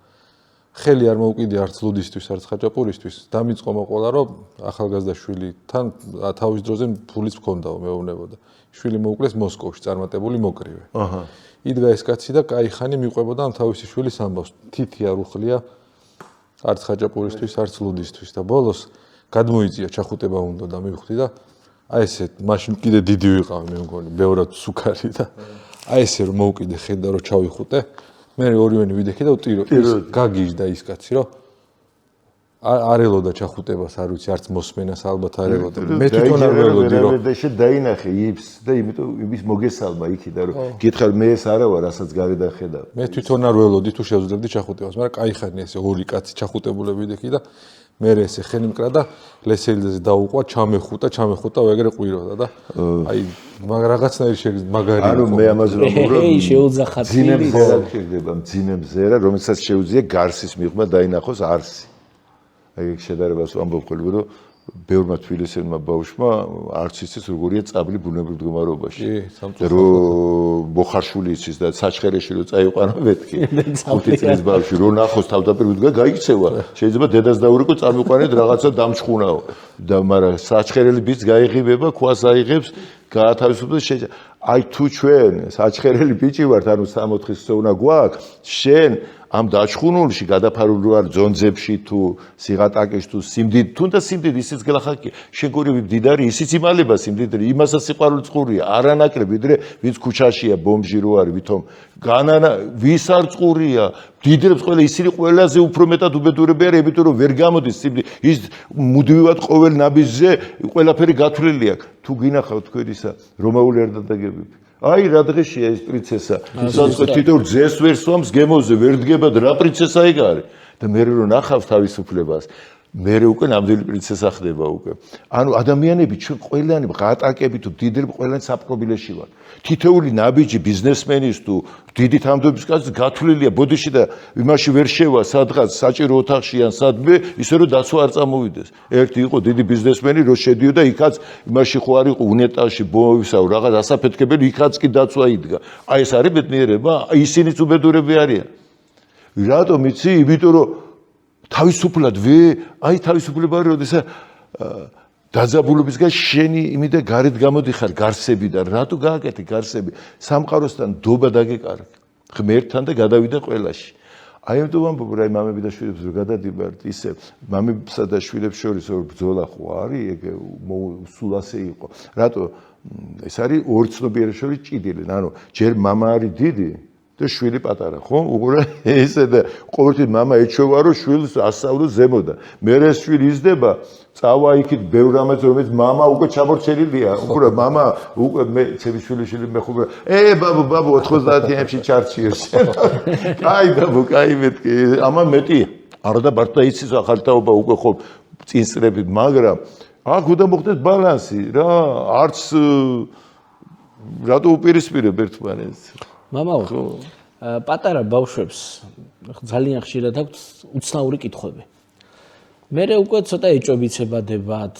Speaker 2: ხელი არ მოუკიდე არც ლუდისთვის არც ხაჭაპურისთვის დამიწყო მოყოლა რომ ახალგაზრდა შვილი თან თავის დროზე ფულიც მქონდაო მეუბნებოდა შვილი მოუკლეს მოსკოვში წარმატებული მოკრივე აჰა იდგა ეს კაცი და კაი ხანი მიყვებოდა ამ თავისი შვილის ამბავს თითი არ უხლია არც ხაჭაპურისთვის არც ლუდისთვის და ბოლოს გადმოიწია ჩახუტება უნდა და მივხვდი და აი ესე მაშინ კიდე დიდი ვიყავ მე მგონი ბევრად სუქარი და აი ესე რომ მოვკიდე ხედა რომ ჩავიხუტე მე ორივენი ვიდექი და ვტირო გაგიჟდა ის კაცი რომ არ ელოდა ჩახუტებას არ ვიცი არც მოსმენას ალბათ არ ელოდა მე თვითონ არ ველოდი რომ
Speaker 3: და დაინახე იფს და იმიტომ იმის მოგესალმა იქიდან რომ გითხარ მე ეს არა ვარ რასაც გარედან ხედავ
Speaker 2: მე თვითონ არ ველოდი თუ შევძლებდი ჩახუტებას მაგრამ კაი ხანი ესე ორი კაცი ჩახუტებულები ვიდექი და მე ესე ხელი მკრა და ლესეილდეზე დაუყვა ჩამეხუტა ვეგრე ყვიროდა და აი რაღაცნაირი შეგიძლია მაგარი
Speaker 3: ანუ მე ამაზე რომ
Speaker 1: ეი შეუძახა
Speaker 3: ძინემ ზერა შეიძლება ძინემ ზერა რომელსაც შეუძლია გარსის მიღმა დაინახოს არსი აი ეგ შედარებას ვამბობ ხოლმე რომ ბევრმა თბილისელმა ბავშვმა არც იცის როგორია წაბლი ბუნებრივ მდგომარეობაში რომ მოხარშული იცის და საჩხერეში რომ წაიყვანა მეთქი 5 წლის ბავშვი რო ნახოს თავდაპირ უდგა გაიქცევა შეიძლება დედას დაურეკო წამიყვანეთ რაღაცა დამჩხუნაო და მაგრამ საჩხერელი ბიჭს გაიღებება ქვას აიღებს გაათავისუფლებს აი თუ ჩვენ საჩხერელი ბიჭი ვართ ანუ 64-ის ზონა გვაქვს შენ ამ დაჩხუნულში გადაფარული ვარ ძონძებში თუ სიღატაკეში თუ სიმდიდრე თუნდაც სიმდიდრე ისიც გელახაკი შენ გორები მდიდარი ისიც იმალება სიმდიდრე იმასაც სიყვარული წყურია არანაკლებ ვიდრე ვინც ქუჩაშია ბომჟი რო არის ვითომ განანა ვის არ წყურია მდიდრებს ყველა ისინი ყველაზე უფრო მეტად უბედურები არიან იმიტომ რომ ვერ გამოდის სიმდიდრე ის მუდმივად ყოველ ნაბიჯზე ყველაფერი გათვლილი აქვს თუ გინახავთ თქვენ ისა რომაული ერთადაგებები აი რა დღეშია ეს პრინცესა ისაც თვითონ ძეს ვერ სვამს გემოზე ვერ დგება და რა პრინცესა ეგ არის და მე რო ნახავს თავისუფლებას მე უკვე ნამდვილი პრინცესა ხდება უკვე ანუ ადამიანები ჩვენ ყველანი ღატაკები თუ დიდრები ყველანი საპყრობილეში ვარ თითოეული ნაბიჯი ბიზნესმენის თუ დიდი თანამდებობის კაცის გათვლილია ბოდიში და იმაში ვერ შევა სადღაც საჭირო ოთახში ან სადმე ისე რომ დაცვა არ წამოვიდეს ერთი იყო დიდი ბიზნესმენი რო შედიოდა იქაც იმაში ხო არ იყო უნეტაში ბომბისაო რაღაც ასაფეთქებელი იქაც კი დაცვა იდგა აი ეს არის ბედნიერება ისინიც უბედურები არიან რატომ იცი იმიტომ რომ თავისუფლად აი თავისუფლება არის როდესაც დაძაბულობისგან შენი იმიდა გარეთ გამოდიხარ გარსებიდან რატო გააკეთე გარსები სამყაროსთან დობა დაგეკარგე ღმერთთან და გადავიდა ყველაში აი ამიტომ ვამბობ რა მამები და შვილებს რო გადადიბართ ისე მამებსა და შვილებს შორის ორ ბრძოლა ხო არის ეგ სულ ასე იყო რატო ეს არის ორი ცნობიერების შორის ჭიდილი ანუ ჯერ მამა არის დიდი და შვილი პატარა ხო უყურე ესე და ყოველთვის მამა ეჩვევა რომ შვილს ასწავლოს ზემოდა მე ეს შვილი იზრდება წავა იქით ბევრ რამეს რომელიც მამა უკვე ჩამორჩენილია უყურე მამა უკვე მე ჩემი შვილი მე ხო ბაბო 90-იანებში ჩარჩიოს კაი ბაბო კაი მეთქი ამა მეტი არა და ბარტა იცის ახალი თაობა უკვე ხო წინსწრებით მაგრამ აქ უნდა მოხდეს ბალანსი რა არც რატო უპირისპირებ ერთმანეთს
Speaker 1: მამაო პატარა ბავშვებს ძალიან ხშირად აქვს უცნაური კითხვები მე უკვე ცოტა ეჭვებიცებადებათ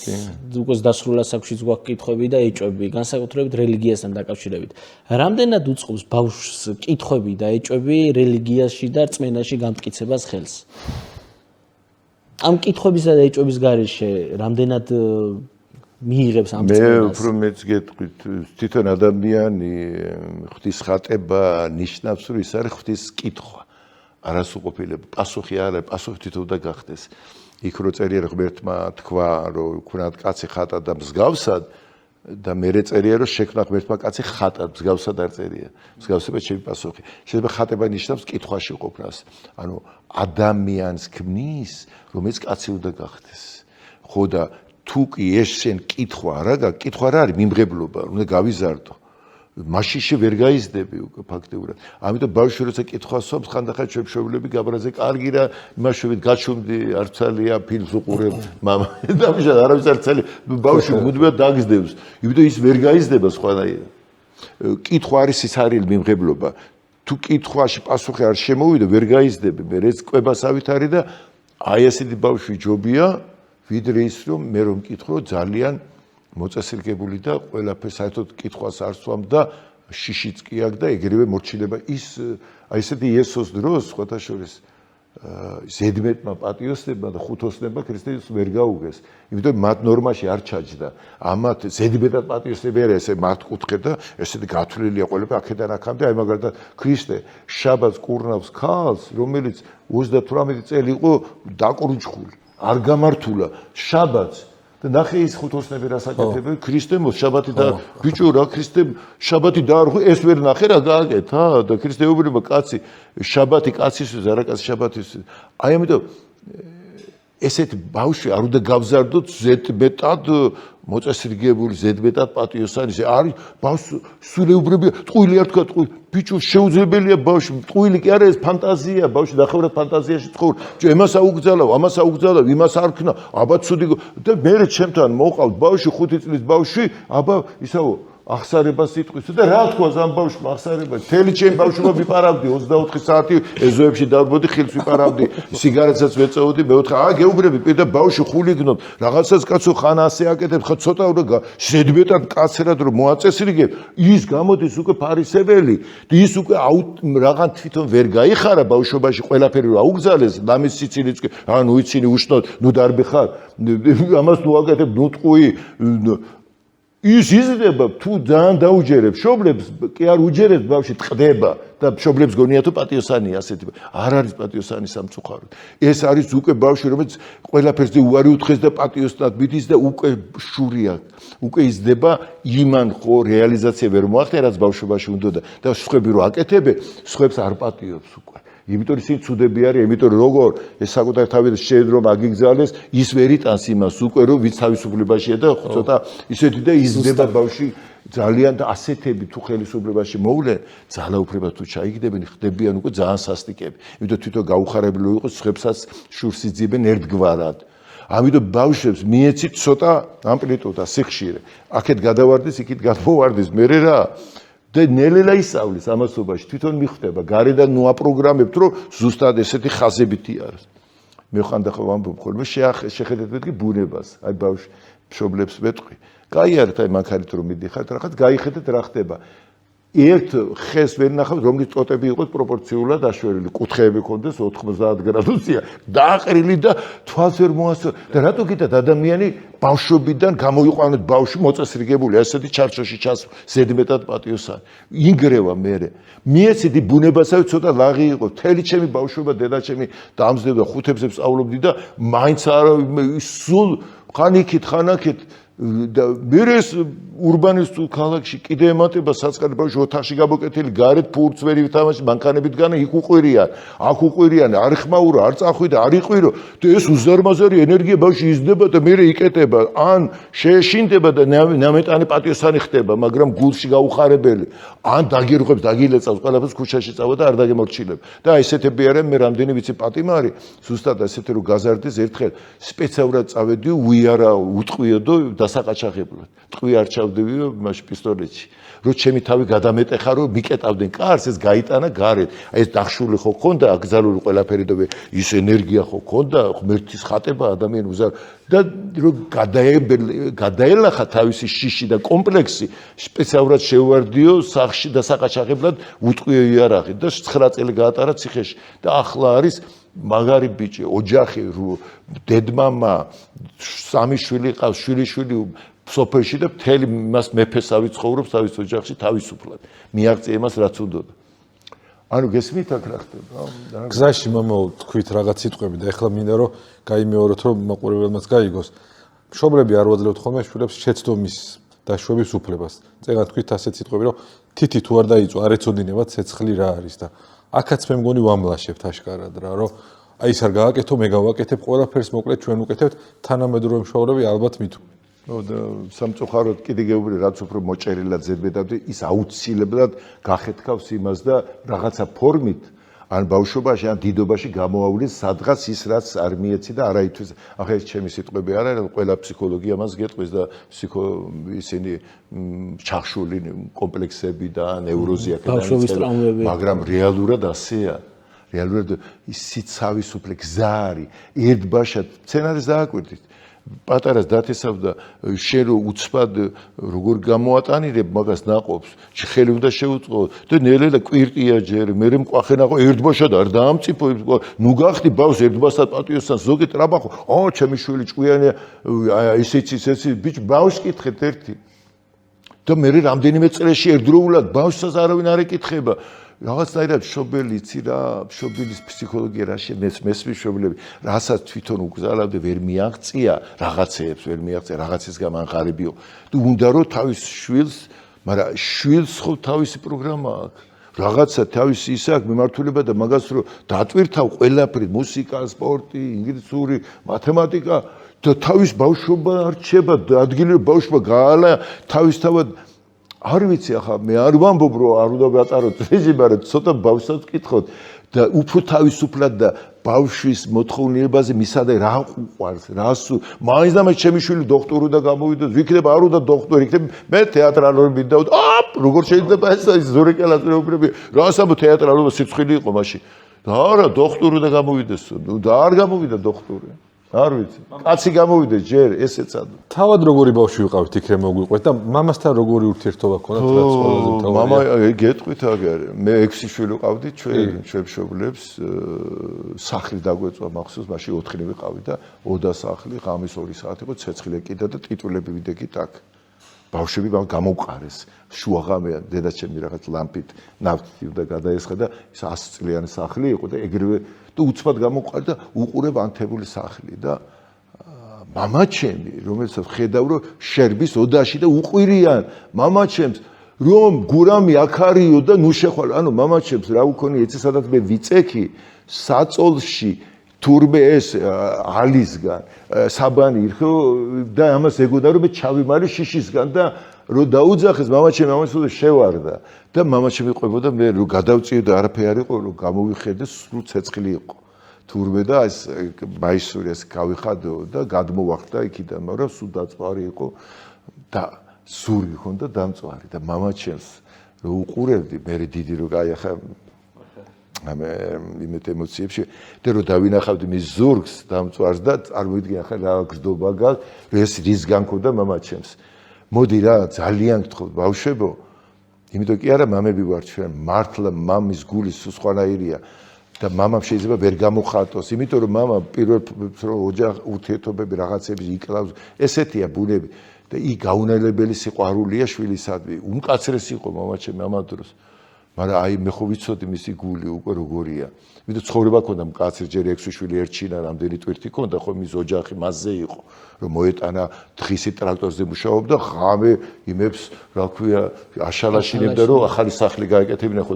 Speaker 1: უკვე დასრულდა საქმეშიც გვაქვს კითხვები და ეჭვები განსაკუთრებით რელიგიასთან დაკავშირებით რამდენად უწყობს ბავშვს კითხვები და ეჭვები რელიგიაში და რწმენაში გამტკიცებას ხელს ამ კითხვებისა და ეჭვების გარეშე რამდენად მიიღებს ამ
Speaker 3: წინას მე უფრო მეც გეტყვით თვითონ ადამიანი ღვთის ხატება ნიშნავს რომ ის არის ღვთის კითხვა არასუყოფილება პასუხი არა პასუხი თვითონ და გახდეს იქ რო წერია რომ ღმერთმა თქვა რომ ქვნათ კაცი ხატად და მსგავსად და მერე წერია რომ შექმნა ღმერთმა კაცი ხატად მსგავსად არ წერია მსგავსება ჩემი პასუხი შეიძლება ხატება ნიშნავს კითხვაში ყოფნას ანუ ადამიანს ქმნის რომ ეს კაცი უნდა გახდეს ხო და თუ კი ეს შენ კითხვა რა არის მიმღებლობა უნდა გავიზარდო მაშინში ვერ გაიზდები უკვე ფაქტიურად. ამიტომ ბავშვი როცა კითხვას სვამს, ხანდახან ჩვენ მშობლები გაბრაზე კარგი რა, იმაშობით გაჩუმდი, არ ცალია ფილმს უყურებ, მამა. დამიშად არავის არ ცალია, ბავშვი მუდმივად დაგიზდებს. იმიტომ ის ვერ გაიზდება სხვანაირად. კითხვა არის სიცარიელი მიმღებლობა. თუ კითხვაში პასუხი არ შემოვიდა, ვერ გაიზდები. მე ეს კვებასავით არის და აი ასეთი ბავშვი ჯობია, ვიდრე ის რომ მე რომ მკითხრო ძალიან მოწესრიგებული და ყველაფერს საერთოდ კითხვას არ სვამ და შიშიც კი აქვს და ეგრევე მორჩილება ის აი ესეთი იესოს დროს სხვათა შორის ზედმეტმა პატიოსნებმა და ხუთოსნებმა ქრისტეს ვერ გაუგეს. იმიტომ მათ ნორმაში არ ჩაჯდა. ამათ ზედმეტად პატიოსნები არა ესე მათ კუთხე და ესეთი გათვლილია ყველაფერი აქედან აქამდე. აი მაგალითად ქრისტე შაბათს კურნავს ქალს, რომელიც 38 წელი იყო დაკურუჭხული. არ გამართულა შაბათს და ნახე ის ხუთოსნები რას აკეთებენ ქრისტემ შაბათი და ბიჭო რა ქრისტემ შაბათი დაარღვე ეს ვერ ნახე რა გააკეთა და ქრისტეუბრება კაცი შაბათი კაცისთვის არა კაცი შაბათისთვის აი ამიტომ ესეთ ბავშვი არ უნდა გავზარდოთ ზედმეტად მოწესრიგებული ზედმეტად პატიოსანი არის ბავშვი სულეუბრებია ტყუილი არ თქვა ტყუილი ბიჭო შეუძლებელია ბავშვი ტყუილი კი არა ეს ფანტაზია ბავშვი ნახევრად ფანტაზიაში ცხოვრ ამას აუგზალავ ამას აუგზალავ იმას არ ქნა აბა ცუდი და მე ჩემთან მოყავთ ბავშვი 5 წლის ბავშვი აბა ისაო ახსარება სიტყვის და რა თქვა ამ ბავშვმა ახსარება თელი ჩემ ბავშვმა ვიპარავდი 24 საათი ეზოებში დავბოდი ხილს ვიპარავდი სიგარეტსაც ვეწეოდი მეოთხე გეუბრები პირდა ბავშვი ხულიგნობ რაღაცას კაცო ხან ასე აკეთებ ხა ცოტა უნდა ზედმეტად კაცრად რომ მოაწესრიგებ ის გამოდის უკვე ფარისეველი ის უკვე რაღაც თვითონ ვერ გაიხარა ბავშვობაში ყველაფერი რომ აუგზალეს ლამის სიცილიც კი ანუ იცინი უშნოდ ნუ დარბი ხარ ამას ნუ აკეთებ ნუ ტყუი ის იზრდება თუ ძალიან დაუჯერებ მშობლებს კი არ უჯერებს ბავშვი ტყდება და მშობლებს გონია თუ პატიოსანია ასეთი არ არის პატიოსანი სამწუხაროდ ეს არის უკვე ბავშვი რომელიც ყველაფერზე უარი უთხეს და პატიოსნად მიდის და უკვე შურია უკვე იზრდება იმან ხო რეალიზაცია ვერ მოახდინა რაც ბავშვობაში უნდა და სხვები რო აკეთებენ სხვებს არ პატიობს უკვე იმიტომ ისინი ცუდები არის, იმიტომ როგორ ეს საკუთარ თავიდან შეედრო მაგიგზალეს, ის ვერ იტანს იმას უკვე რომ ვიც თავისუფლებაშია და ცოტა ისეთი და იზრდება ბავშვი ძალიან და ასეთები თუ ხელისუფლებაში მოვლენ, ძალაუფლება თუ ჩაიგდებენ, ხდებიან უკვე ძალიან სასტიკები. იმიტომ თვითონ გაუხარებლო იყოს სხვებსაც შურს იძიებენ ერთგვარად. ამიტომ ბავშვებს მიეცით ცოტა ამპლიტუდა, სიხშირე. აქეთ გადავარდეს, იქით გადმოვარდეს, მე რა და ნელ-ნელა ისწავლის ამასობაში თვითონ მიხვდება გარედან ნუ აპროგრამებთ რომ ზუსტად ესეთი ხაზებითი არის მე ხანდახან ვამბობ ხოლმე შეხედეთ მეთქი ბუნებას აი ბავშვი მშობლებს მეტყვი გაიარეთ აი მანქანით რომ მიდიხართ რაღაც გაიხედეთ რა ხდება ერთ ხეს ვერ ნახავთ რომლის წოტები იყოს პროპორციულად აშვერილი კუთხეები ქონდეს 90 გრადუსია დააყრილი და თვალს ვერ მოასწორ და რატო კიდე ადამიანი ბავშვობიდან გამოიყვანოთ ბავშვი მოწესრიგებული ასეთი ჩარჩოში ჩას ზედმეტად პატიოსანი ინგრევა მე მიეცედი ბუნებასავე ცოტა ლაღი იყო მთელი ჩემი ბავშვობა დედა ჩემი დამზდებდა ხუთებზე ვსწავლობდი და მაინც არა სულ ხან იქით ხან აქეთ და მერეს ურბანისტულ ქალაქში კიდე ემატება საწყალი ბავშვი ოთახში გამოკეთილი გარეთ ფურც ვერ ვითამაში მანქანებით განა იქ უყვირიან აქ უყვირიან არ ხმაურო არ წახვიდა არ იყვირო და ეს უზარმაზარი ენერგია ბავშვი იზრდება და მერე იკეტება ან შეეშინდება და ნამეტანი პატიოსანი ხდება მაგრამ გულში გაუხარებელი ან დაგირღვებს დაგილეწავს ყველაფერს ქუჩაში წავა და არ დაგემორჩილებ და ესეთები არიან მე რამდენი ვიცი პატიმარი ზუსტად ესეთი რომ გაზარდეს ერთხელ სპეციალურად წავედი უიარა უტყვიოდო დასაყაჩაღებლად ტყვი არ ჩავდივიო მაშინ პისტოლეტში რო ჩემი თავი გადამეტეხა რომ მიკეტავდნენ კარს ეს გაიტანა გარეთ აი ეს დახშული ხო ქონდა აკრძალული ყველაფერი და ის ენერგია ხო ქონდა ღმერთის ხატება ადამიანი უზარ და რო გადაელახა თავისი შიში და კომპლექსი სპეციალურად შეუვარდიო სახში დასაყაჩაღებლად უტყვიო იარაღი და 9 წელი გაატარა ციხეში და ახლა არის მაგარი ბიჭი ოჯახი დედმამა სამი შვილი ყავს შვილიშვილი სოფელში და მთელი მას მეფესავი ცხოვრობს თავის ოჯახში თავისუფლად მიაღწია იმას რაც უნდოდა ანუ გესმით აქ რა ხდება
Speaker 2: გზაში მომავალ თქვით რაღაც სიტყვები და ეხლა მინდა რომ გაიმეოროთ რომ მაყურებელმაც გაიგოს მშობლები არ ვაძლევთ ხოლმე შვილებს შეცდომის დაშვების უფლებას წეგან თქვით ასეთ სიტყვები რომ თითი თუ არ დაიწვა არ ეცოდინებათ ცეცხლი რა არის და აქაც მე მგონი ვამლაშებთ აშკარად რა რომ აი ეს არ გააკეთო მე გავაკეთებ ყველაფერს მოკლედ ჩვენ უკეთებთ თანამედროვე მშობლები ალბათ მით
Speaker 3: სამწუხაროდ კიდე გეუბნები რაც უფრო მოჭერილად ზედმეტად ის აუცილებლად გახეთქავს იმას და რაღაცა ფორმით ან ბავშვობაში ან დიდობაში გამოავლეს სადღაც ის რაც არ მიეცი და არაითვis ახლა ეს ჩემი სიტყვები არ არის ყველა ფსიქოლოგი ამას გეტყვის და ისინი ჩახშული კომპლექსები და ნევროზი აქედან მაგრამ რეალურად ასეა რეალურად ის სიცავის უფლე გზა არის ერთბაშად სცენარის დააკვირდით პატარას დათესავდა შენ რო უცბად როგორ გამოატანირებ მაგას ნაყოფს ხელი უნდა შეუწყო და ნელ-ნელა კვირტია ჯერ მე მყვახენაყო ერთბაშად არ დაამწიფო ნუ გახდი ბავს ერთბასად პატიოსთან ზოგი ტრაბახო ჩემი შვილი ჭკვიანია ისიც ბიჭ ბავს კითხეთ ერთი და მე რამდენიმე წრეში ერთდროულად ბავშვს არავინ არ ეკითხება რაღაცნაირად შობელი იცი რა შობილის ფსიქოლოგია რა მესმის შობილები რასაც თვითონ უგზავნავდე ვერ მიაღწია რაღაცეებს ვერ მიაღწია რაღაცის გამანყარებიო თუ უნდა რომ თავის შვილს მაგრამ შვილს ხო თავისი პროგრამა აქვს რაღაცა თავისი ის აქვს მიმართულება და მაგას რომ დატვირთავ ყველაფერი მუსიკა სპორტი ინგლისური მათემატიკა და თავის ბავშვობა არჩება ადგილი ბავშვობა გაალა თავისთავად არ ვიცი ახლა მე არ ვამბობ რომ არ უნდა გატაროთ რეჟიმი მაგრამ ცოტა ბავშვსაც კითხოთ და უფრო თავისუფლად და ბავშვის მოთხოვნილებაზე მისადე რა უყვარს რას მაინც და მე ჩემი შვილი დოქტორი და გამოვიდოს ვიქნება არ უნდა დოქტორი იქნება მე თეატრალური მინდა როგორ შეიძლება ეს ზურიკელას რეუბრები რასაბო თეატრალობა სიცხილი იყო მაშინ და არა დოქტორი და გამოვიდეს და არ გამოვიდა დოქტორი არ ვიცი კაცი გამოვიდეს ჯერ ესეცად
Speaker 2: თავად როგორი ბავშვი ვიყავით იქ რომ მოგვიყვეთ და მამასთან როგორი ურთიერთობა გქონდათ რაც ყველაზე მთავარია
Speaker 3: მამა გეტყვით აგარ მე 6 შვილი ვყავდი ჩვენ მშობლებს სახლი დაგვეწვა მახსოვს მაშინ 4 ვიყავი და ოდა სახლი ღამის 2 საათი იყო ცეცხლი კიდე და ტიტულები ვიდექით აქ ბავშვები გამოვყარეს შუაღამეა დედაჩემი რაღაც ლამპით ნავთი უნდა გადაესხა და ის 100 წლიანი სახლი იყო და ეგრევე და უცბად გამოვყარ და უყურებ ანთებული სახლი და მამაჩემი რომელსაც ხედავ რომ შერბის ოდაში და უყვირიან მამაჩემს რომ გურამი აქ არისო და ნუ შეხვალ ანუ მამაჩემს რა უქონი ეცე სადაც მე ვიწექი საწოლში თურმე ეს ალისგან საბანი ირხო და ამას ეგოდა რომ მე ჩავიმარი შიშისგან და რო დაუძახეს მამაჩემი ამას შევარდა და მამაჩემი ყვებოდა მე რო გადავწიე და არაფერი არ იყო რომ გამოვიხედე სულ ცეცხლი იყო თურმე და ეს მაისური ეს გავიხადო და გადმოვახდა იქიდან მაგრამ სულ დაწვარი იყო და სური ჰქონდა დამწვარი და მამაჩემს რო უყურებდი მე დიდი რო აი ახლა ამე იმეთ ემოციებში და რო დავინახავდი მის ზურგს დამწვარს და წარმოვიდგინე ახლა რა გზდობა გაქვს ეს რის განქონდა მამაჩემს მოდი რა ძალიან გთხოვ ბავშვებო იმიტომ კი არა მამები ვარ ჩვენ მართლა მამის გული სხვანაირია და მამამ შეიძლება ვერ გამოხატოს იმიტომ რომ მამა პირველ ოჯახ ურთიერთობები რაღაცები იკლავს ესეთია ბუნები და იქ გაუნელებელი სიყვარულია შვილისადმი უმკაცრესი იყო მამაჩემი ამ დროს მაგრამ აი მე ხო ვიცოდი მისი გული უკვე როგორია იმიტომ ცხოვრება ქონდა მკაცრი ჯერ 6 შვილი ერჩინა რამდენი ტვირთი ქონდა ხო მის ოჯახი მასზე იყო რომ მოეტანა დღისი ტრაქტორზე მუშაობდა ღამე იმებს რა ქვია აშალაშინებდა რომ ახალი სახლი გაეკეთებინა ხო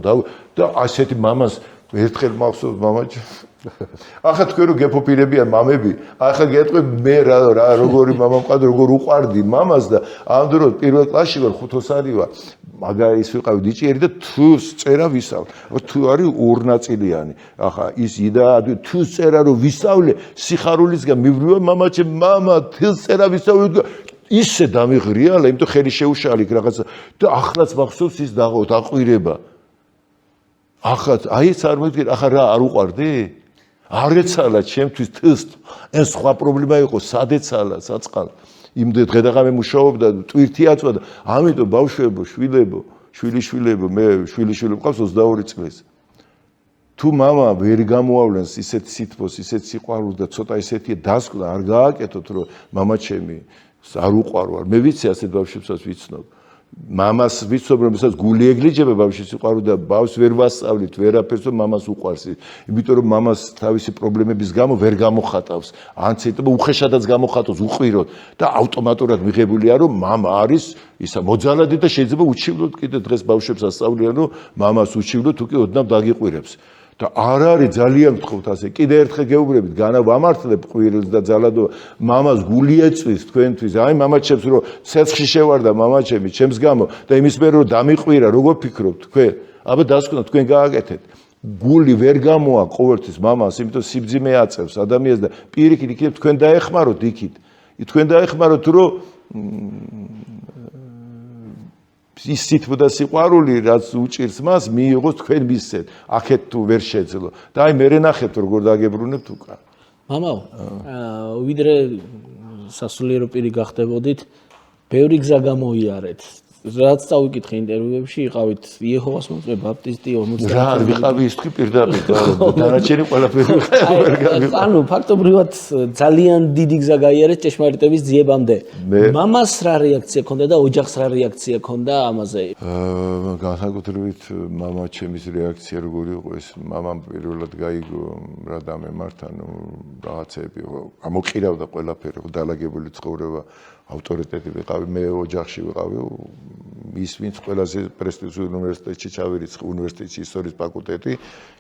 Speaker 3: და ასეთი მამას ერთხელ მახსოვს მამაჩი ახლა თქვენ რო გეფოფირებიან მამები ახლა გეტყვი მე რა როგორი მამა მყავდა როგორ უყვარდი მამას და ამ დროს პირველ კლასში ვარ ხუთოსანი ვარ მაგარი ის ვიყავი დიჭიერი და თუს წერა ვისავლ თუ არის ორნაწილიანი ახლა ის იდა თუს წერა რო ვისავლე სიხარულისგან მივლივა მამაჩემ მამა თუს წერა ვისავლე ისე დამიღრიალა იმიტომ ხელი შეუშალი რაღაცა და ახლაც მახსოვს ის დაყვირება ახლა აი წარმოვიდგინე ახლა რა არ უყვარდი არ ეცალა ჩემთვის თს ეს სხვა პრობლემა იყო სად ეცალა საწყალ იმდე დღედაღამე მუშაობდა ტვირთი აწვა და ამიტომ ბავშვებო შვილიშვილებო მე შვილიშვილი მყავს 22 წლის თუ მამა ვერ გამოავლენს ისეთ სითბოს ისეთ სიყვარულს და ცოტა ისეთია დასკვნა არ გააკეთოთ რომ მამაჩემი არ უყვარვარ მე ვიცი ასეთ ბავშვებსაც ვიცნობ მამას ვიცნობ რომ ესაც გული ეგლიჯება ბავშვის სიყვარული და ბავშვს ვერ ვასწავლით ვერაფერს რომ მამას უყვარს იმიტომ რომ მამას თავისი პრობლემების გამო ვერ გამოხატავს ან ცოტა უხეშადაც გამოხატავს უყვიროთ და ავტომატურად მიღებულია რომ მამა არის ისა მოძალადი და შეიძლება უჩივლოთ კიდე დღეს ბავშვებს ასწავლიან რომ მამას უჩივლოთ თუ კი ოდნავ დაგიყვირებს და არ არის ძალიან გთხოვთ ასე კიდე ერთხელ გეუბნებით განა ვამართლებ ყვირილს და ძალადობა მამას გული ეწვის თქვენთვის აი მამაჩემს რომ ცეცხლში შევარდა მამაჩემი ჩემს გამო და იმის მერე რომ დამიყვირა როგორ ფიქრობთ თქვენ აბა დასკვნა თქვენ გააკეთეთ გული ვერ გამოა ყოველთვის მამას იმიტომ სიბძიმე აწევს ადამიანს და პირიქით იქნებ თქვენ დაეხმაროთ იქით თქვენ დაეხმაროთ რომ ის სითბო და სიყვარული რაც უჭირს მას მიიღოს თქვენ მისცეთ აქეთ თუ ვერ შეძლო და აი მე ნახეთ როგორ დაგებრუნებთ უკან
Speaker 1: მამაო ვიდრე სასულიერო პირი გახდებოდით ბევრი გზა გამოიარეთ რაც წავიკითხე ინტერვიუებში იყავით იეჰოვას მომწვე ბაპტისტი 50
Speaker 3: რა არ ვიყავი ის თქვი პირდაპირ დანარჩენი ყველაფერი ვერ გავიყავ
Speaker 1: ანუ ფაქტობრივად ძალიან დიდი გზა გაიარეთ ჭეშმარიტების ძიებამდე მამას რა რეაქცია ქონდა და ოჯახს რა რეაქცია ქონდა ამაზე
Speaker 3: განსაკუთრებით მამა ჩემის რეაქცია როგორი იყო ეს მამამ პირველად გაიგო რა დამემართა ნუ რაღაცები ამოყირავდა ყველაფერი დალაგებული ცხოვრება ავტორიტეტი ვიყავი მე ოჯახში ვიყავი ის ვინც ყველაზე პრესტიჟულ უნივერსიტეტში ჩავირიცხე უნივერსიტეტში ისტორიის ფაკულტეტი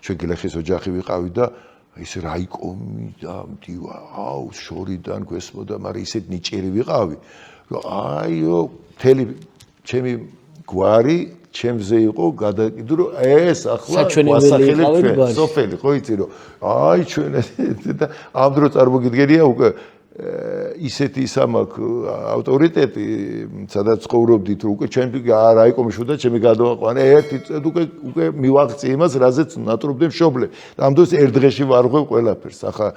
Speaker 3: ჩვენ გლეხის ოჯახი ვიყავი და ის რაიკომი და მდივა აუ შორიდან გვესმოდა მაგრამ ისეთ ნიჭიერი ვიყავი რომ აიო მთელი ჩემი გვარი ჩემზე იყო გადაკიდო რომ ეს ახლა
Speaker 1: გვასახელებ ჩვენ
Speaker 3: სოფელი ხო იცი რომ აი ჩვენ და ამ დრო წარმოგიდგენია უკვე ისეთი სამაკ ავტორიტეტი სადაც ცხოვრობდით რომ უკვე ჩვენ რაიკომი შევდა ჩემი გადავაყვანე ერთი წელი უკვე მივაღწი იმას რაზეც ნატრობდნენ მშობლე ამ დროს ერთ დღეში ვარღვევ ყველაფერს ახლა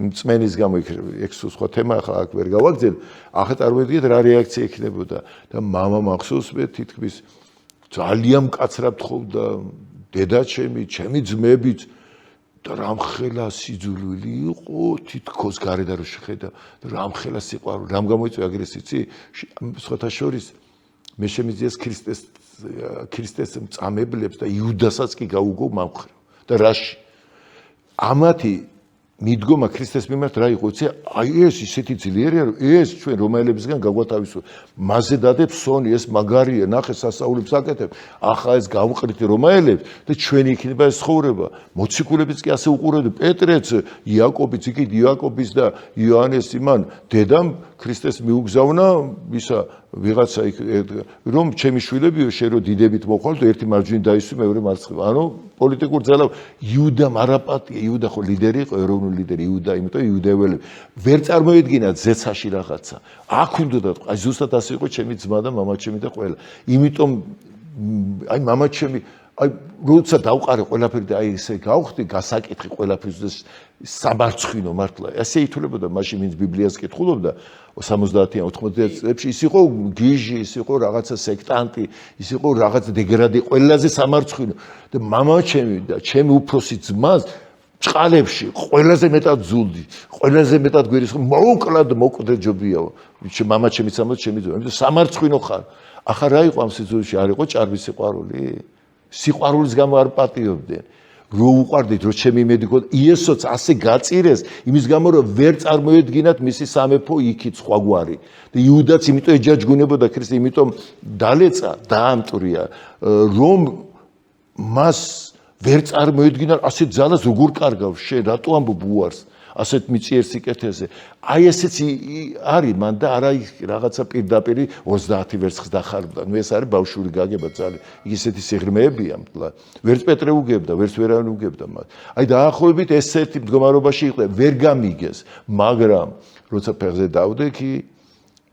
Speaker 3: წმენის გამო იქ სხვა თემა ახლა აქ ვერ გავაგზავნე ახლა წარმოიდგინეთ რა რეაქცია იქნებოდა და მამა მახსოვს მე თითქმის ძალიან მკაცრად თხოვდა დედა ჩემი ძმებიც და რამხელა სიძულვილი იყო თითქოს გარედან რო შეხედა რამხელა სიყვარული რამ გამოიწვია აგრესიცი სხვათა შორის მე შემიძლიეს ქრისტეს მწამებლებს და იუდასაც კი გაუგო მომხრე და რაში ამათი მიდგომა ქრისტეს მიმართ რა იყო იცი აი ეს ისეთი ძლიერია რომ ეს ჩვენ რომაელებისგან გაგვათავისუფლო მასზე დადებს სონი ეს მაგარია ნახე სასაულებს აკეთებ ახლა ეს გავყრით რომაელებს და ჩვენი იქნება ეს ცხოვრება მოციქულებიც კი ასე უყურებდნენ პეტრეც იაკობიც იქით იაკობის და იოანეს იმან დედამ ქრისტეს მიუგზავნა ისა ვიღაცა რომ ჩემი შვილებიო შენ რო დიდებით მოხვალ ერთი მარჯვნივ დაისვი მეორე მარცხნივ ანუ პოლიტიკურ ძალა იუდა მარაპატია იუდა ხო ლიდერი იყო ეროვნული ლიდერი იუდა იმიტომ იუდეველები ვერ წარმოედგინა ზეცაში რაღაცა აქ უნდა აი ზუსტად ასე იყო ჩემი ძმა და მამაჩემი და ყველა იმიტომ აი მამაჩემი აი როცა დავყარე ყველაფერი და აი ესე გავხდი გასაკითხი ყველაფერს სამარცხინო მართლა ასე ითვლებოდა მაშინ ვინც ბიბლიას კითხულობდა 70-იან 80-იან წლებში ის იყო გიჟი ის იყო რაღაცა სექტანტი ის იყო რაღაც დეგრადე ყველაზე სამარცხინო და მამაჩემი და ჩემი უფროსი ძმას ჭყალებში ყველაზე მეტად ზულდი ყველაზე მეტად გვერდის მოუკლად მოკვდე ჯობიაო მამაჩემი სამოთ ჩემი ძმა სამარცხინო ხარ ახლა რა იყო ამ სიძულში არ იყო ჭარბი სიყვარულის გამო არ პატიობდნენ რო უყარდით რო ჩემი იმედი გქონდა იესოც ასე გაწირეს იმის გამო რომ ვერ წარმოედგინათ მისი სამეფო იქით სხვაგვარი და იუდაც იმიტომ ეჯაჯგუნებოდა ქრისტე იმიტომ დალეცა დაამტვრია რომ მას ვერ წარმოედგინა ასე ძალას როგორ კარგავს შენ რატო ამბობ უარს ასეთ მიწიერ სიკეთეზე აი ესეც არის მან და არა რაღაცა პირდაპირ 30 ვერცხს დახარბდა ნუ ეს არის ბავშვური გაგება ძალიან ისეთი სიღრმეებია ვერც პეტრე უგებდა ვერც ვერავინ უგებდა მას აი დაახლოებით ესეთი მდგომარეობაში იყო ვერ გამიგეს მაგრამ როცა ფეხზე დავდე კი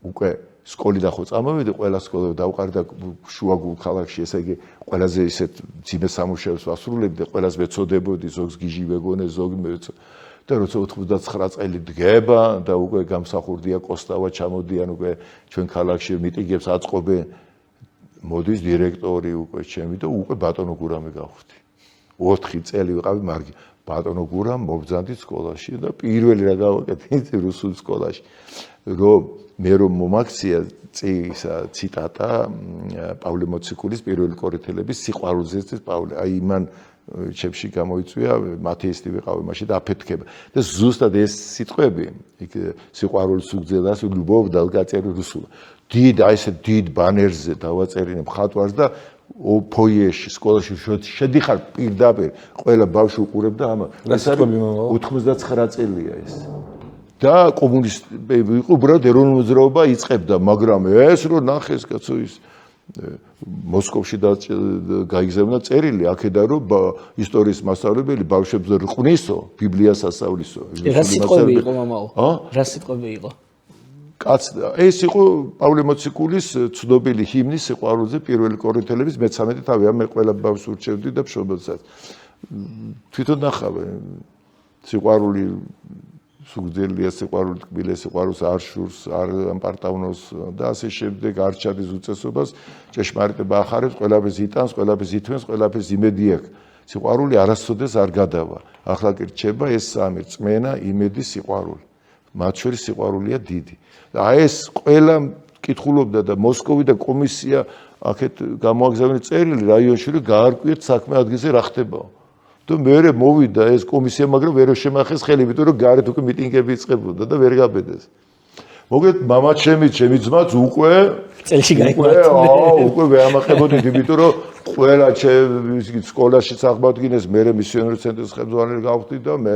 Speaker 3: უკვე სკოლიდან ხო წამოვიდე ყველა სკოლა დავყარი და შუაგულ ქალაქში ესე იგი ყველაზე ისეთ ძიმე სამუშაოს ვასრულებდი და ყველას ვეცოდებოდი ზოგს გიჟი ვეგონე ზოგი მეცო და როცა 99 წელი დგება და უკვე გამსახურდია კოსტავა ჩამოდიან უკვე ჩვენ ქალაქში მიტინგებს აწყობენ მოდის დირექტორი უკვე ჩემი და უკვე ბატონო გურამი გავხდი 4 წელი ვიყავი მარგი ბატონო გურამ მობრძანდი სკოლაში და პირველი რა გავაკეთე რუსულ სკოლაში რომ მე რომ მომაქცია ციტატა პავლე მოციქულის პირველი კორითელების სიყვარულზე პავლე აი მან ჩემში გამოიწვია მათეისტი ვიყავი მაშინ და აფეთქება და ზუსტად ეს სიტყვები იქ სიყვარულის უგზელას ლუბოვ დალგაწერი რუსულ დიდ აი ესე დიდ ბანერზე დავაწერინე მხატვარს და ფოიეში, სკოლაში შედიხარ პირდაპირ, ყველა ბავშვი უყურებდა ამას.
Speaker 2: ეს არის
Speaker 3: 99 წელია ეს. და კომუნისტები იყო, უბრალოდ ეროვნული მოძრაობა იწყებდა, მაგრამ ეს რო ნახეს კაცო ის მოსკოვში გაიგზავნა წერილი აქედან რომ ისტორიის მასწავლებელი ბავშვებს რყვნისო, ბიბლიას ასავლისო.
Speaker 1: რა სიტყვები იყო მამაო? რა სიტყვები იყო?
Speaker 3: კაც ეს იყო პავლე მოციქულის ცნობილი ჰიმნი სიყვარულზე პირველი კორინთელების მე-13 თავი, ამ მე ყველა ბავშვს ურჩევდი და მშობელსაც. თვითონ ნახავე სიყვარული სუგძელია, სიყვარული ტკბილია, სიყვარულს არ შურს, არ ამპარტავნოს და ასე შემდეგ არ ჩადის უწესობას, ჭეშმარიტება ახარებს, ყველაფერს იტანს, ყველაფერს ითმევს, ყველაფერს იმედი აქვს. სიყვარული არასოდეს არ გადავა. ახლა კი რჩება ეს სამი: წმენა, იმედი, სიყვარული. მათ შორის სიყვარულია დიდი. და ეს ყველა კითხულობდა და მოსკოვი და კომისია აქეთ გამოაგზავნეს წერილი რაიონში, რომ გაარკვიეთ საქმე ადგილზე რა ხდებაო. და მე მოვიდა ეს კომისია, მაგრამ ვერ შემახეს ხელი, იმიტომ რომ გარეთ უკვე მიტინგები იწყებოდა და ვერ გაბედეს. მოგეთ მამა ჩემი ძმაც უკვე
Speaker 1: წელში გაიყვანეთ.
Speaker 3: უკვე ვეამაყებოდით, იმიტომ რომ ყველა სკოლაში აღმოადგინეს, მე მისიონერი ცენტრის ხელმძღვანელი გავხდი და მე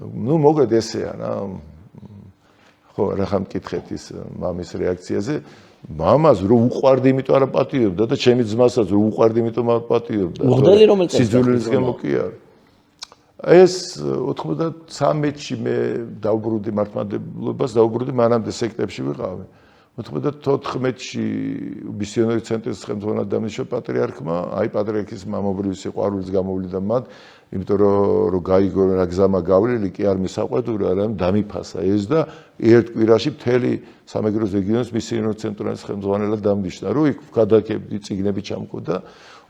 Speaker 3: ნუ მოგეთ ესეა რა. ხო, რა ხამ მკითხეთ ის მამის რეაქციაზე, მამას რო უყვარდი, იმიტომ არ პატიებდა და ჩემი ძმასაც რო უყვარდი, იმიტომ არ პატიებდა.
Speaker 1: უღდელი რომელ წელს?
Speaker 3: სიძულვილის გამო კი არა. ეს 93-ში მე დაუბრუნდი მართლმადიდებლობას, დაუბრუნდი მანამდე სექტებში ვიყავი. 94-ში მისიონერი ცენტრის ხელმძღვანელად დამნიშნა პატრიარქმა, აი პატრიარქის მამობრივი სიყვარულის გამოვლიდა მათ, იმიტომ რომ გაიგო რა გზამა გავლილი კი არ მისაყვედურა, არამედ დამიფასა ეს და ერთ კვირაში მთელი სამეგრელოს რეგიონის მისიონერი ცენტრის ხელმძღვანელად დამნიშნა, რომ იქ გადაკებდი წიგნები ჩამკოდა.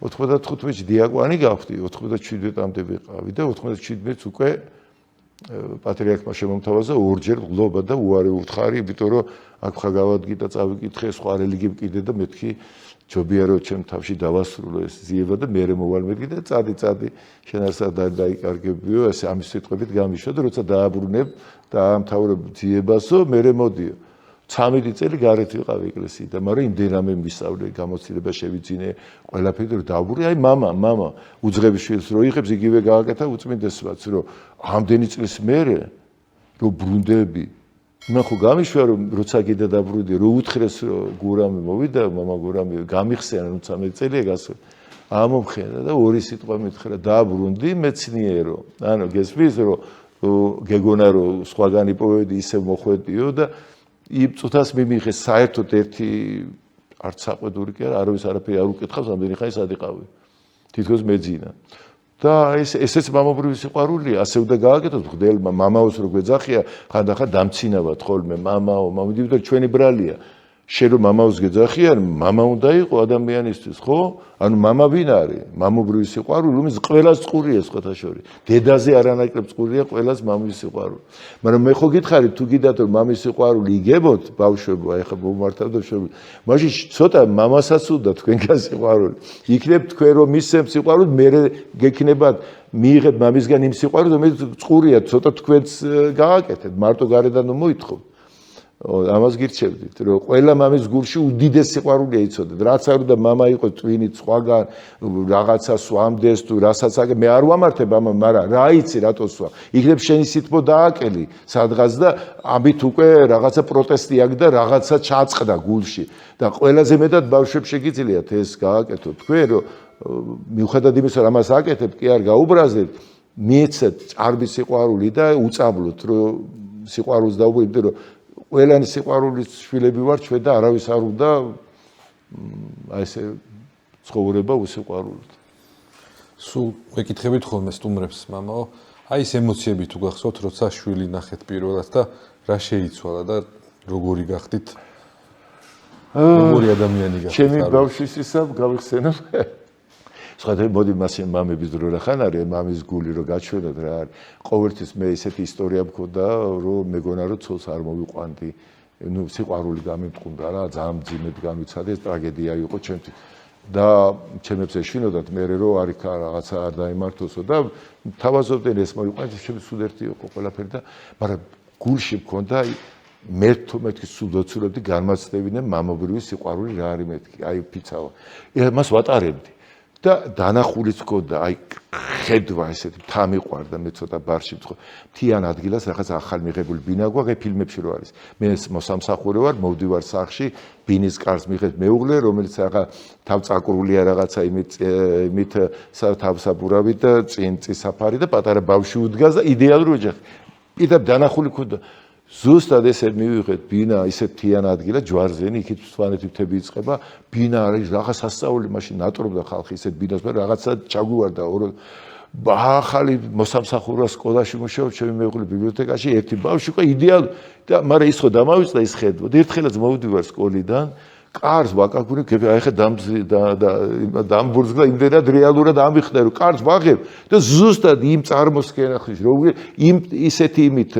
Speaker 3: 95-ში დიაკვანი გავხდი, 97-მდე ვიყავი და 97-ს უკვე პატრიარქმა შემომთავაზა ორჯერ გლობა და უარი უთხარი, იმიტომ რომ აქ ხა გავადგიდა, წავიკითხე, სხვა რელიგიები კიდე და მეთქი ჯობია რომ ჩემ თავში დავასრულო ეს ზიება და მე მოვალ მეთქი და წადი შენ არსად დაიკარგებიო, ესე ამის სიტყვებით გამიშვა და როცა დააბრუნებ და ამთავრებ ზიებასო, მე მოდიო. 13 წელი გარეთ ვიყავი ეკლესიიდან, მაგრამ იმდენამე მისავლე, გამოცდილება შევიძინე, ყველაფერი რომ დააბრუნე, აი მამა უძღების შვილს რო იღებს, იგივე გააკეთა უწმინდესმაც, რომ ამდენი წლის მერე რო ბრუნდები, იმან ხო გამიშვა რომ როცა კიდე დაბრუნდი, რო უთხრეს რომ გურამი მოვიდა, მამა გურამი გამიხსენა, რომ 13 წელია გასული. ამომხენა და ორი სიტყვა მითხრა, დააბრუნდი მეცნიერო. ანუ გესმის რომ გეგონა რომ სხვაგან იპოვედი, ისე მოხვედიო და იმ წუთას მიმიღეს საერთოდ ერთი არც საყვედური კი არა, არავის არაფერი არ უკითხავს, ამდენი ხანი სად იყავი. თითქოს მეძინა. და ესეც მამობრივი სიყვარულია, ასე უნდა გააკეთოთ მღვდელმა, მამაოს რო გვეძახია, ხანდახან დამცინავად ხოლმე, მამაო, მამიდივდა ჩვენი ბრალია. შენ რომ მამაოს გეძახიან, მამა უნდა იყო ადამიანისთვის, ხო? ანუ მამა ვინ არის? მამობრივი სიყვარული, რომელიც ყველას წყურია სხვათა შორის. დედაზე არანაკლებ წყურია ყველას მამის სიყვარული. მაგრამ მე ხო გითხარით, თუ გიდათ რომ მამის სიყვარული იგებოთ, ბავშვებო, ეხლა მომართავდა მშობლი. მაშინ ცოტა მამასაც უნდა თქვენგან სიყვარული. იქნებ თქვენ რომ მისცემ სიყვარულს, მე გექნებათ მიიღეთ მამისგან იმ სიყვარულს, რომელიც წყურია, ცოტა თქვენც გააკეთეთ, მარტო გარედან მოითხოვთ. ამას გირჩევდით, რომ ყველა მამის გულში უდიდეს სიყვარულია იცოდეთ. რაც არ უნდა მამა იყოს ტვინით სხვაგან, რაღაცა სვამდეს თუ რასაც აგე, მე არ ვამართებ ამან, მაგრამ რა იცი რატო სვა. იქნებ შენი სითბო დააკელი სადღაც და ამით უკვე რაღაცა პროტესტი აქვს და რაღაცა ჩაწყდა გულში. და ყველაზე მეტად ბავშვებს შეგიძლიათ ეს გააკეთოთ. თქვენ რომ მიუხედავად იმისა, რომ ამას აკეთებ, კი არ გაუბრაზდეთ, მიეცეთ ჭარბი სიყვარული და უწავლოთ, რომ სიყვარულს დაუბრუნდეთ, რომ ყველანი სიყვარულის შვილები ვარ ჩვენ და არავის არ უნდა აი ესე ცხოვრება უსიყვარულოდ.
Speaker 2: სულ მეკითხებით ხოლმე სტუმრებს, მამაო, აი ეს ემოციები თუ გახსოვთ, როცა შვილი ნახეთ პირველად და რა შეიცვალა და როგორი გახდით? როგორი ადამიანი გახდით?
Speaker 3: ჩემი ბავშვის ისა გავიხსენებ. სხვათა მოდი მასე მამების დრო რა ხან არის, მამის გული რო გაჩვენოთ რა არის. ყოველთვის მე ესეთი ისტორია მქონდა, რომ მეგონა რომ ცოლს არ მოვიყვანდი. ნუ სიყვარული გამიმტყუნდა რა, ძალიან მძიმედ განვიცადე, ეს ტრაგედია იყო ჩემთვის. და ჩემებს ეშვინოდათ მე რომ არის რაღაცა არ დაიმართოსო და თავაზობდნენ ეს მოვიყვანეთ, ჩემს სულ ერთი იყო ყველაფერი და მაგრამ გულში მქონდა მეთქი სულ დოცულებდი განმაცდებინე მამობრივი სიყვარული რა არის მეთქი აი ფიცავა მას ვატარებდი და დანახულიც მქონდა აი ხედვა ესეთი თამიყვარდა მე ცოტა ბარში ვთქო მთიან ადგილას რაღაც ახალი მიღებული ბინა გვაქვს ფილმებში რო არის მე მოსამსახურე ვარ მოვდივარ სახლში ბინის კარს მიღებ მეუღლე რომელიც რაღაც თავწაკრულია რაღაცა იმით თავსაბურავით და წინწისაფარი და პატარა ბავშვი უდგას და იდეალური ოჯახი პირდაპირ დანახული მქონდა ზუსტად ესე მივიღეთ ბინა ისეთ თიან ადგილას ჯვარზენი იქით სვანეთი მთები იწყება ბინა არის რაღაც სასწაული მაშინ ნატრობდა ხალხი ისეთ ბინას მე რაღაცა ჩაგვივარდა ახალი მოსამსახურე სკოლაში მუშაობ ჩემი მეუღლე ბიბლიოთეკაში ერთი ბავშვი უკვე იდეალური და მაგრამ ის ხო დამავიწყდა ის ხედვა და ერთხელაც მოვდივარ სკოლიდან კარს ვაკაკურებ აი ხა დამბურძგლა იმდენად რეალურად ამიხდა რომ კარს ვაღებ და ზუსტად იმ წარმოსკენახის რომ იმ ისეთი იმით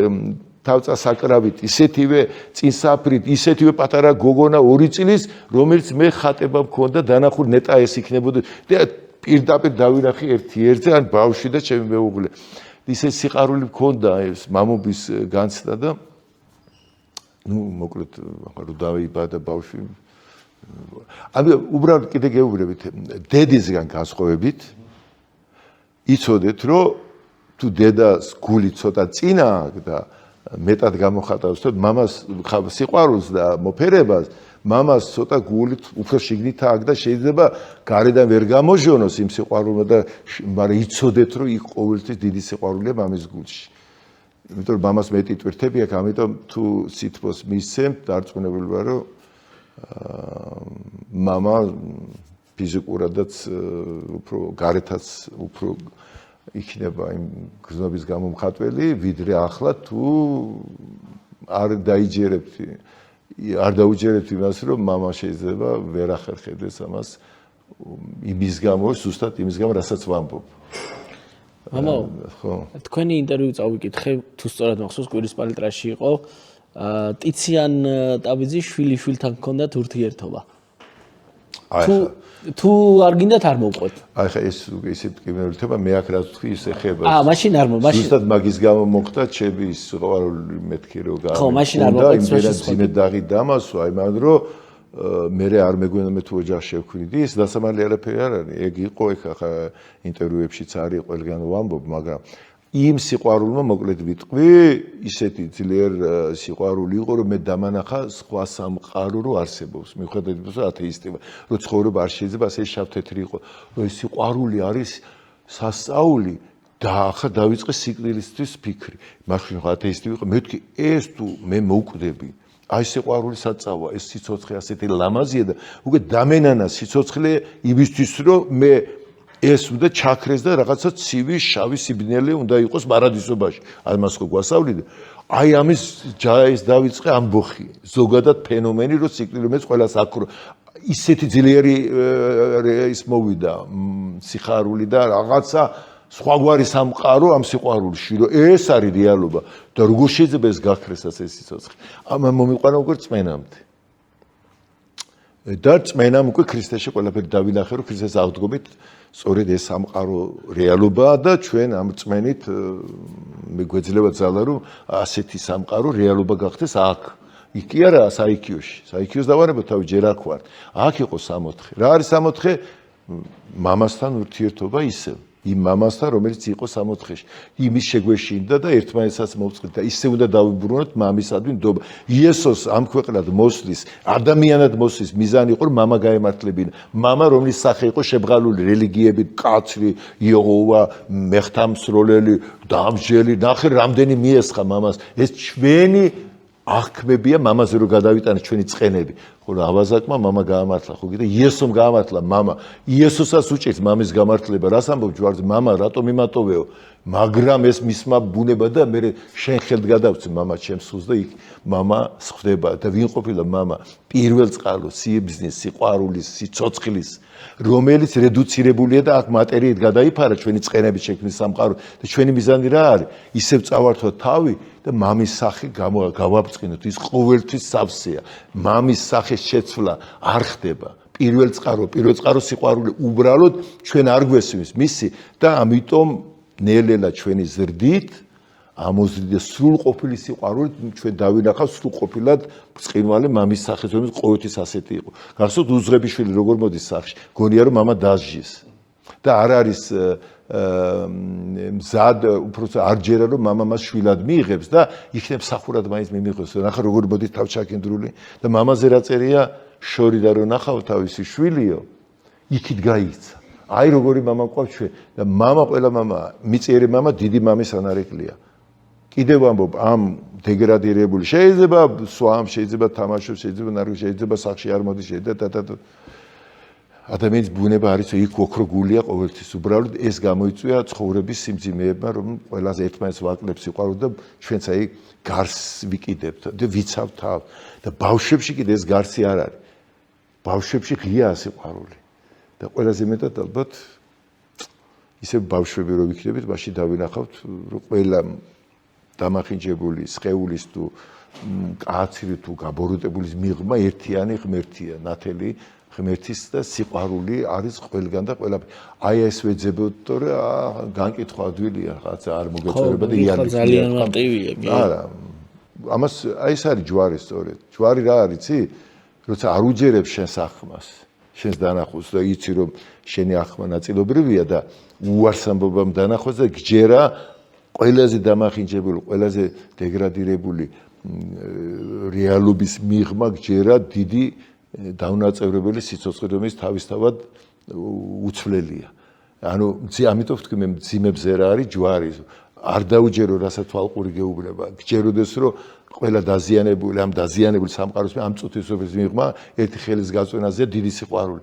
Speaker 3: თავწასაკრავით ისეთივე წინსაფრით ისეთივე პატარა გოგონა 2 წლის რომელიც მე ხატება მქონდა დანახული ნეტა ეს იქნებოდა და პირდაპირ დავინახე ერთ-ერთზე ან ბავშვი და ჩემი მეუღლე ისე სიყვარული მქონდა ეს მამობის განცდა და ნუ მოკლედ რო დაიბადა ბავშვი ანუ უბრალოდ კიდე გეუბნებით დედისგან განსხვავებით იცოდეთ რომ თუ დედას გული ცოტა წინა და მეტად გამოხატავს და მამას სიყვარულს და მოფერებას მამას ცოტა გულით უფრო შიგნით აქვს და შეიძლება გარედან ვერ გამოჟონოს იმ სიყვარულმა და მაგრამ იცოდეთ რომ იქ ყოველთვის დიდი სიყვარულია მამის გულში იმიტომ რომ მამას მეტი ტვირთები აქვს ამიტომ თუ სითბოს მისცემთ დარწმუნებული ვარ რომ მამა ფიზიკურადაც უფრო გარეთაც უფრო იქნება იმ გზნობის გამომხატველი ვიდრე ახლა თუ არ დაიჯერებთ იმას რომ მამა შეიძლება ვერ ახერხებდეს ამას იმის გამო ზუსტად იმის გამო რასაც ვამბობ
Speaker 1: მამა ხო თქვენი ინტერვიუ წავიკითხე თუ სწორად მახსოვს კვირის პალიტრაში იყო ტიციან ტაბიძის შვილთან ჰქონდათ ურთიერთობა თუ არ გინდათ არ მოვყვეთ.
Speaker 3: აი ხა ეს ისეთ კიბერნეტიკა მე აქ რაც თქვი ის ეხება.
Speaker 1: მაშინ არ მოვყვეთ.
Speaker 3: ზუსტად მაგის გამო მოხდა ჩემი ის ყვარული მეთქი რო გაა.
Speaker 1: ხო, მაშინ არ მოვყვეთ.
Speaker 3: იმედად დაღი დამასვა, აი მან რო მე არ მეგვენა მე თუ ოჯახში ვქვიდი, ეს დასამალი არაფერი არ არის. ეგ იყო ხა ინტერვიუებშიც არის ყველგან ვამბობ, მაგრამ იმ სიყვარულმა მოკლედ ვიტყვი, ისეთი ძლიერ სიყვარული იყო, რომ მე დამანახა სხვა სამყარო რო არსებობს. მიუხედავად იმისა, რომ ათეისტი ვარ, რომ ცხოვრება არ შეიძლება ასე შავ-თეთრი იყო, რომ ეს სიყვარული არის სასწაული და ახლა დავიწყე სიკვდილისთვის ფიქრი. მაშინ ხო ათეისტი ვიყო, მე ვთქვი, ეს თუ მე მოვკვდები, აი სიყვარული საწავა, ეს სიცოცხლე ასეთი ლამაზია და უკვე დამენანა სიცოცხლე იმისთვის, რომ მე ეს უნდა ჩაქრეს და რაღაცა ცივი, შავი სიბნელე უნდა იყოს პარადისობაში. ამას ხო გვასავლიდა. აი ამის ჯაის დავიწყე ამბოხი. ზოგადად ფენომენი, რომ სიკვდილი მეც ყველას აქრო. ისეთი ძლიერი ის მოვიდა სიხარული და რაღაცა სხვაგვარი სამყარო ამ სიყვარულში, რომ ეს არის რეალობა და როგორ შეიძლება ეს გაქრესას ეს სიცოცხლე. ამან მომიყვანა უკვე წმენამდე. და წმენამ უკვე ქრისტეში ყველაფერი დავინახე, რომ ქრისტეს აღდგომით სწორედ ეს სამყარო რეალობაა და ჩვენ ამ წმენით მეგვეძლება ძალა რომ ასეთი სამყარო რეალობა გახდეს აქ. იქ კი არა საიქიოში. საიქიოს დავარებოთ თავი ჯერ აქ ვარ. აქ იყო 64. რა არის 64? მამასთან ურთიერთობა ისევ. იმ მამასთან, რომელიც იყო 64-ში. იმის შეგვეშინდა და ერთმანეთსაც მოვწყდით და ისე უნდა დავიბრუნოთ მამისადმი ნდობა. იესოს ამ ქვეყნად მოსვლის, ადამიანად მოსვლის მიზანი იყო, რომ მამა გაემართლებინა. მამა, რომლის სახე იყო შებრალული რელიგიებით, კაცრი, იეჰოვა, მეხთამსროლელი, დამსჯელი, ნახე რამდენი მიესხა მამას. ეს ჩვენი აღქმებია მამაზე რომ გადავიტანეთ ჩვენი წყენები. ხო რა ავაზაკმა მამა გაამართლა, ხო კიდე იესომ გაამართლა მამა. იესოსაც უჭირს მამის გამართლება. რას ამბობ ჯვარზე? მამა რატომ იმატოვეო? მაგრამ ეს მისმა ბუნება და მე შენ ხელთ გადავწი მამა ჩემს სულს და იქ მამა ხდება და ვინ ყოფილა მამა? პირველ წყაროს, სიბზნის, სიყვარულის, სიცოცხლის, რომელიც რედუცირებულია და აქ მატერიით გადაიფარა ჩვენი წყენების შექმნის სამყარო და ჩვენი მიზანი რა არის? ისევ წავართოთ თავი და მამის სახე გავაბწყინოთ. ის ყოველთვის სავსეა. მამის სახეს შეცვლა არ ხდება. პირველ წყარო სიყვარული უბრალოდ ჩვენ არ გვესმის მისი და ამიტომ ნელ-ნელა ჩვენი ზრდით ამოზრდილი და სრულყოფილი სიყვარულით ჩვენ დავინახავ სრულყოფილად ბრწყინვალე მამის სახეს, რომელიც ყოველთვის ასეთი იყო. გახსოვთ უძღებიშვილი როგორ მოდის სახში, გონია რომ მამა დასჯის და არ არის მზად უბრალოდ არ ჯერა რომ მამა მას შვილად მიიღებს და იქნებ სახურად მაინც მიმიღოს. ნახა როგორ მოდის თავჩაკენდრული და მამაზე რა წერია შორიდა რომ ნახავ თავისი შვილიო იქით გაიქცა. აი როგორი მამა გვყავს ჩვენ და მამა ყველა მამა მიწიერი მამა დიდი მამის ანარეკლია. კიდევ ამბობ ამ დეგრადირებული შეიძლება სვამ შეიძლება თამაშობს შეიძლება ნარგო შეიძლება სახში არ მოდის შეიძლება ადამიანის ბუნება არის იქ ოქრო გულია ყოველთვის უბრალოდ ეს გამოიწვია ცხოვრების სიმძიმეებმა რომ ყველაზე ერთმანეთს ვაკლებს სიყვარული და ჩვენც აი გარს ვიკიდებთ და ვიცავთ თავ და ბავშვებში კიდე ეს გარსი არ არის ბავშვებში ღიაა სიყვარული და ყველაზე მეტად ალბათ ისე ბავშვები რო ვიქნებით მაშინ დავინახავთ რომ ყველა დამახინჯებული სხეულის თუ კაცრი თუ გაბოროტებულის მიღმა ერთიანი ღმერთია ნათელი ღმერთის და სიყვარული არის ყველგან და ყველაფერი. აი ეს ვეძებოთ, რომ განკითხვა ადვილია, რაღაცა არ მოგეწოდება და იანი.
Speaker 1: ძალიან მარტივია, კი.
Speaker 3: არა. ამას აი ეს არის ჯვარი სწორედ. ჯვარი რა არის, იცი? როცა არ უჯერებს შენს ახმას, შენს დანახვას და იცი რომ შენი ახმა ნაწილობრივია და უარს ამბობამ დანახვას და გჯერა ყველაზე დამახინჯებული, ყველაზე დეგრადირებული რეალობის მიღმა გჯერა დიდი დაუნაწევრებელი სიცოცხლე რომელიც თავისთავად უცვლელია. ანუ ამიტომ ვთქვი მე მძიმებზე რა არის ჯვარი. არ დაუჯერო რასაც თვალყური გეუბნება. გჯეროდეს რომ ყველა დაზიანებული ამ დაზიანებულ სამყაროს ამ წუთისობის მიღმა ერთი ხელის გაწვენაზეა დიდი სიყვარული.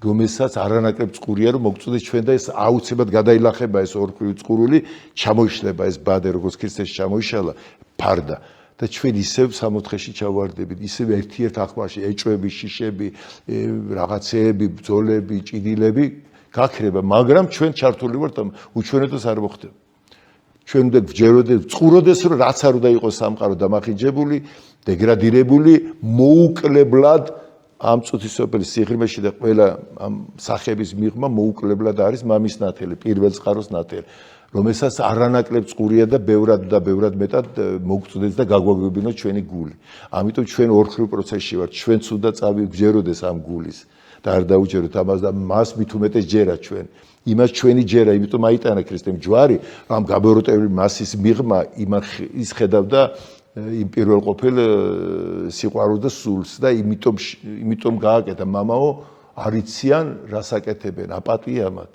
Speaker 3: რომელსაც არანაკლებ წყურია რომ მოგწოდეს ჩვენ და ეს აუცილებლად გადაილახება ეს ორკვრივი წყურული ჩამოიშლება ეს ბადე როგორც ქრისტეში ჩამოიშალა ფარდა. და ჩვენ ისევ სამოთხეში ჩავარდებით, ისევ ერთ-ერთ ახმაში ეჭვები, შიშები, რაღაცეები, ბრძოლები, ჭიდილები გაქრება, მაგრამ ჩვენ ჩართული ვართ ამ უჩვენეთოს არ მოხდება. ჩვენ უნდა გვჯეროდეს, წყუროდეს, რომ რაც არ უნდა იყოს სამყარო დამახინჯებული, დეგრადირებული, მოუკლებლად ამ წუთისოფლის სიღრმეში და ყველა ამ სახების მიღმა მოუკლებლად არის მამის ნათელი, პირველ წყაროს ნათელი. რომელსაც არანაკლებ წყურია და ბევრად მეტად მოგწდეს და გაგვაგვებინოს ჩვენი გული. ამიტომ ჩვენ ორხრივ პროცესში ვართ. ჩვენც უნდა წავიგჯეროდეს ამ გულის და არ დაუჯეროთ ამას და მას მით უმეტეს ჯერა ჩვენ. იმას ჩვენი ჯერა, იმიტომ აიტანა ქრისტემ ჯვარი, ამ გაბოროტებული მასის მიღმა ის ხედავდა იმ პირველ ყოფილ სიყვარულს და სულს და იმიტომ გააკეთა მამაო არიციან რას აკეთებენ აპატიამად.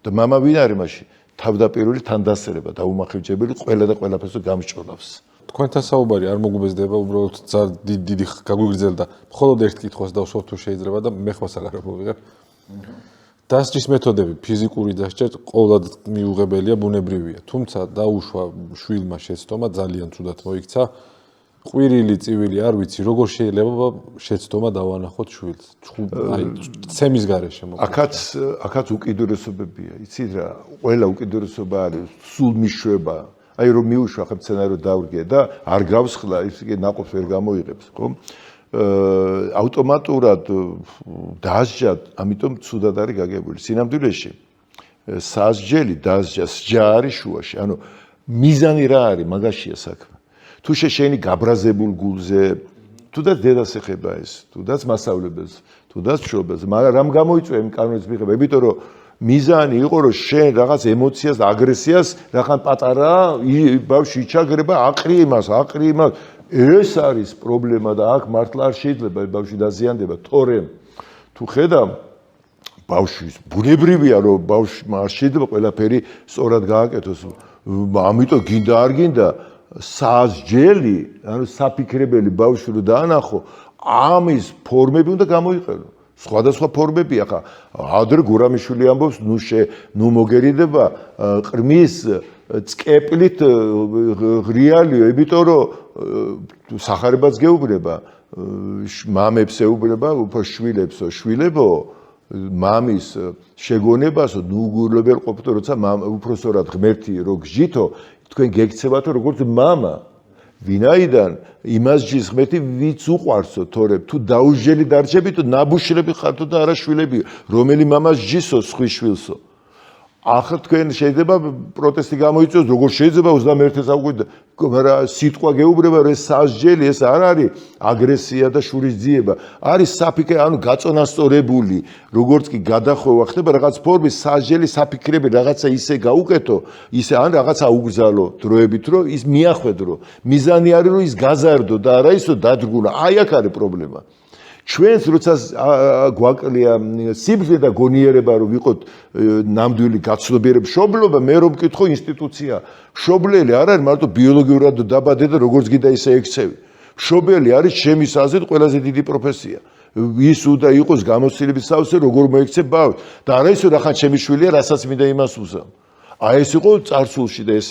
Speaker 3: და მამა ვინ არის მაშინ? თავდაპირველი თანდასერება დაუმახინჯებელი ყველა და ყველაფერს გამსჭოლავს.
Speaker 2: თქვენთან საუბარი არ მოგუბეზდება უბრალოდ დიდი გაგვიგრძელდა. მხოლოდ ერთ კითხვას დავსვათ თუ შეიძლება და მე ხმას აღარ მოვიღებ. დასჯის მეთოდები ფიზიკური დასჯა ყოველად მიუღებელია, ბუნებრივია. თუმცა დაუშვა შვილმა შეცდომა ძალიან ცუდად მოიქცა. ყვირილი, წივილი არ ვიცი, როგორ შეიძლება შეცდომა დავანახოთ შვილს. აი, ცემის გარეშე მოკლედ.
Speaker 3: აქაც უკიდურესობებია. იცით რა, ყველა უკიდურესობა არის სულ მიშვება. აი რომ მიუშვა ხა სცენარო დავრგე და არ გავსხლა, ისე ნაყოფს ვერ გამოიღებს, ხო? ავტომატურად დასჯა, ამიტომ ცუდად არის გაგებული. სინამდვილეში სასჯელი დასჯა, სჯა არის შუაში. ანუ მიზანი რა არის, მაგაშია საქმე. თუ შენი გაბრაზებულ გულზე, თუდაც დედას ეხება ეს, თუდაც მასწავლებელს, თუდაც მშობელს, მაგრამ რამ გამოიწვია იმ კანონის მიღება? იმიტომ რომ მიზანი იყო რომ შენ რაღაც ემოციას და აგრესიას რახან პატარა ბავშვი იჩაგრება, აყრი იმას. ეს არის პრობლემა და აქ მართლა არ შეიძლება ბავშვი დაზიანდება, თორემ თუ ხედავ ბავშვის ბუნებრივია რომ ბავშვმა არ შეიძლება ყველაფერი სწორად გააკეთოს. ამიტომ გინდა არ გინდა სასჯელი, ანუ საფიქრებელი ბავშვი რო დაანახო, ამის ფორმები უნდა გამოიყენო. სხვადასხვა ფორმებია ხა. ადრე გურამიშვილი ამბობს, ნუ მოგერიდება ყრმის წკეპლით ღრიალიო, იმიტომ რომ სახარებაც გეუბნება, მამებს ეუბნება, უფრო შვილებსო, შვილებო, მამის შეგონებასო, ნუ გულებელ ყოფთო, როცა უფროსორად ღმერთი რო გჯითო, თქვენ გეკცევათო როგორც მამა. ვინაიდან იმას ჯის ღმერთი ვიც უყვარსო, თორემ თუ დაუჟელი დარჩებითო, ნაბუშლები ხართო და არა შვილები, რომელი მამას ჯისო, სხვის შვილსო. ახლა თქვენ შეიძლება პროტესტი გამოიწვიოს, როგორ შეიძლება 21 საუკუნეში, მაგრამ სიტყვა გეუბნება, რომ ეს სასჯელი, ეს არ არის აგრესია და შურისძიება, არის საფიქრე, ანუ გაწონასწორებული, როგორც კი გადახვევა ხდება რაღაც ფორმის სასჯელი, საფიქრები რაღაცა ისე გაუკეთო, ისე ან რაღაცა უგზალო დროებით, რომ ის მიახვედრო. მიზანი არის, რომ ის გაზარდო და არა ის, რომ დადგუნა. აი აქ არის პრობლემა. ჩვენს როცა გვაკლია სიბრძნე და გონიერება რომ ვიყოთ ნამდვილი გაცნობიერების მშობლობა, მე რომ მკითხო ინსტიტუცია. მშობლელი არ არის მარტო ბიოლოგიურად დაბადე და როგორც გინდა ისე ექცევი. მშობელი არის ჩემი აზრით ყველაზე დიდი პროფესია. ის უნდა იყოს გამოცდილების სავსე, როგორ მოექცე ბავშვს და არა ისე რა ხან ჩემი შვილია, რასაც მინდა იმას უზამ. აი ეს იყო წარსულში და ეს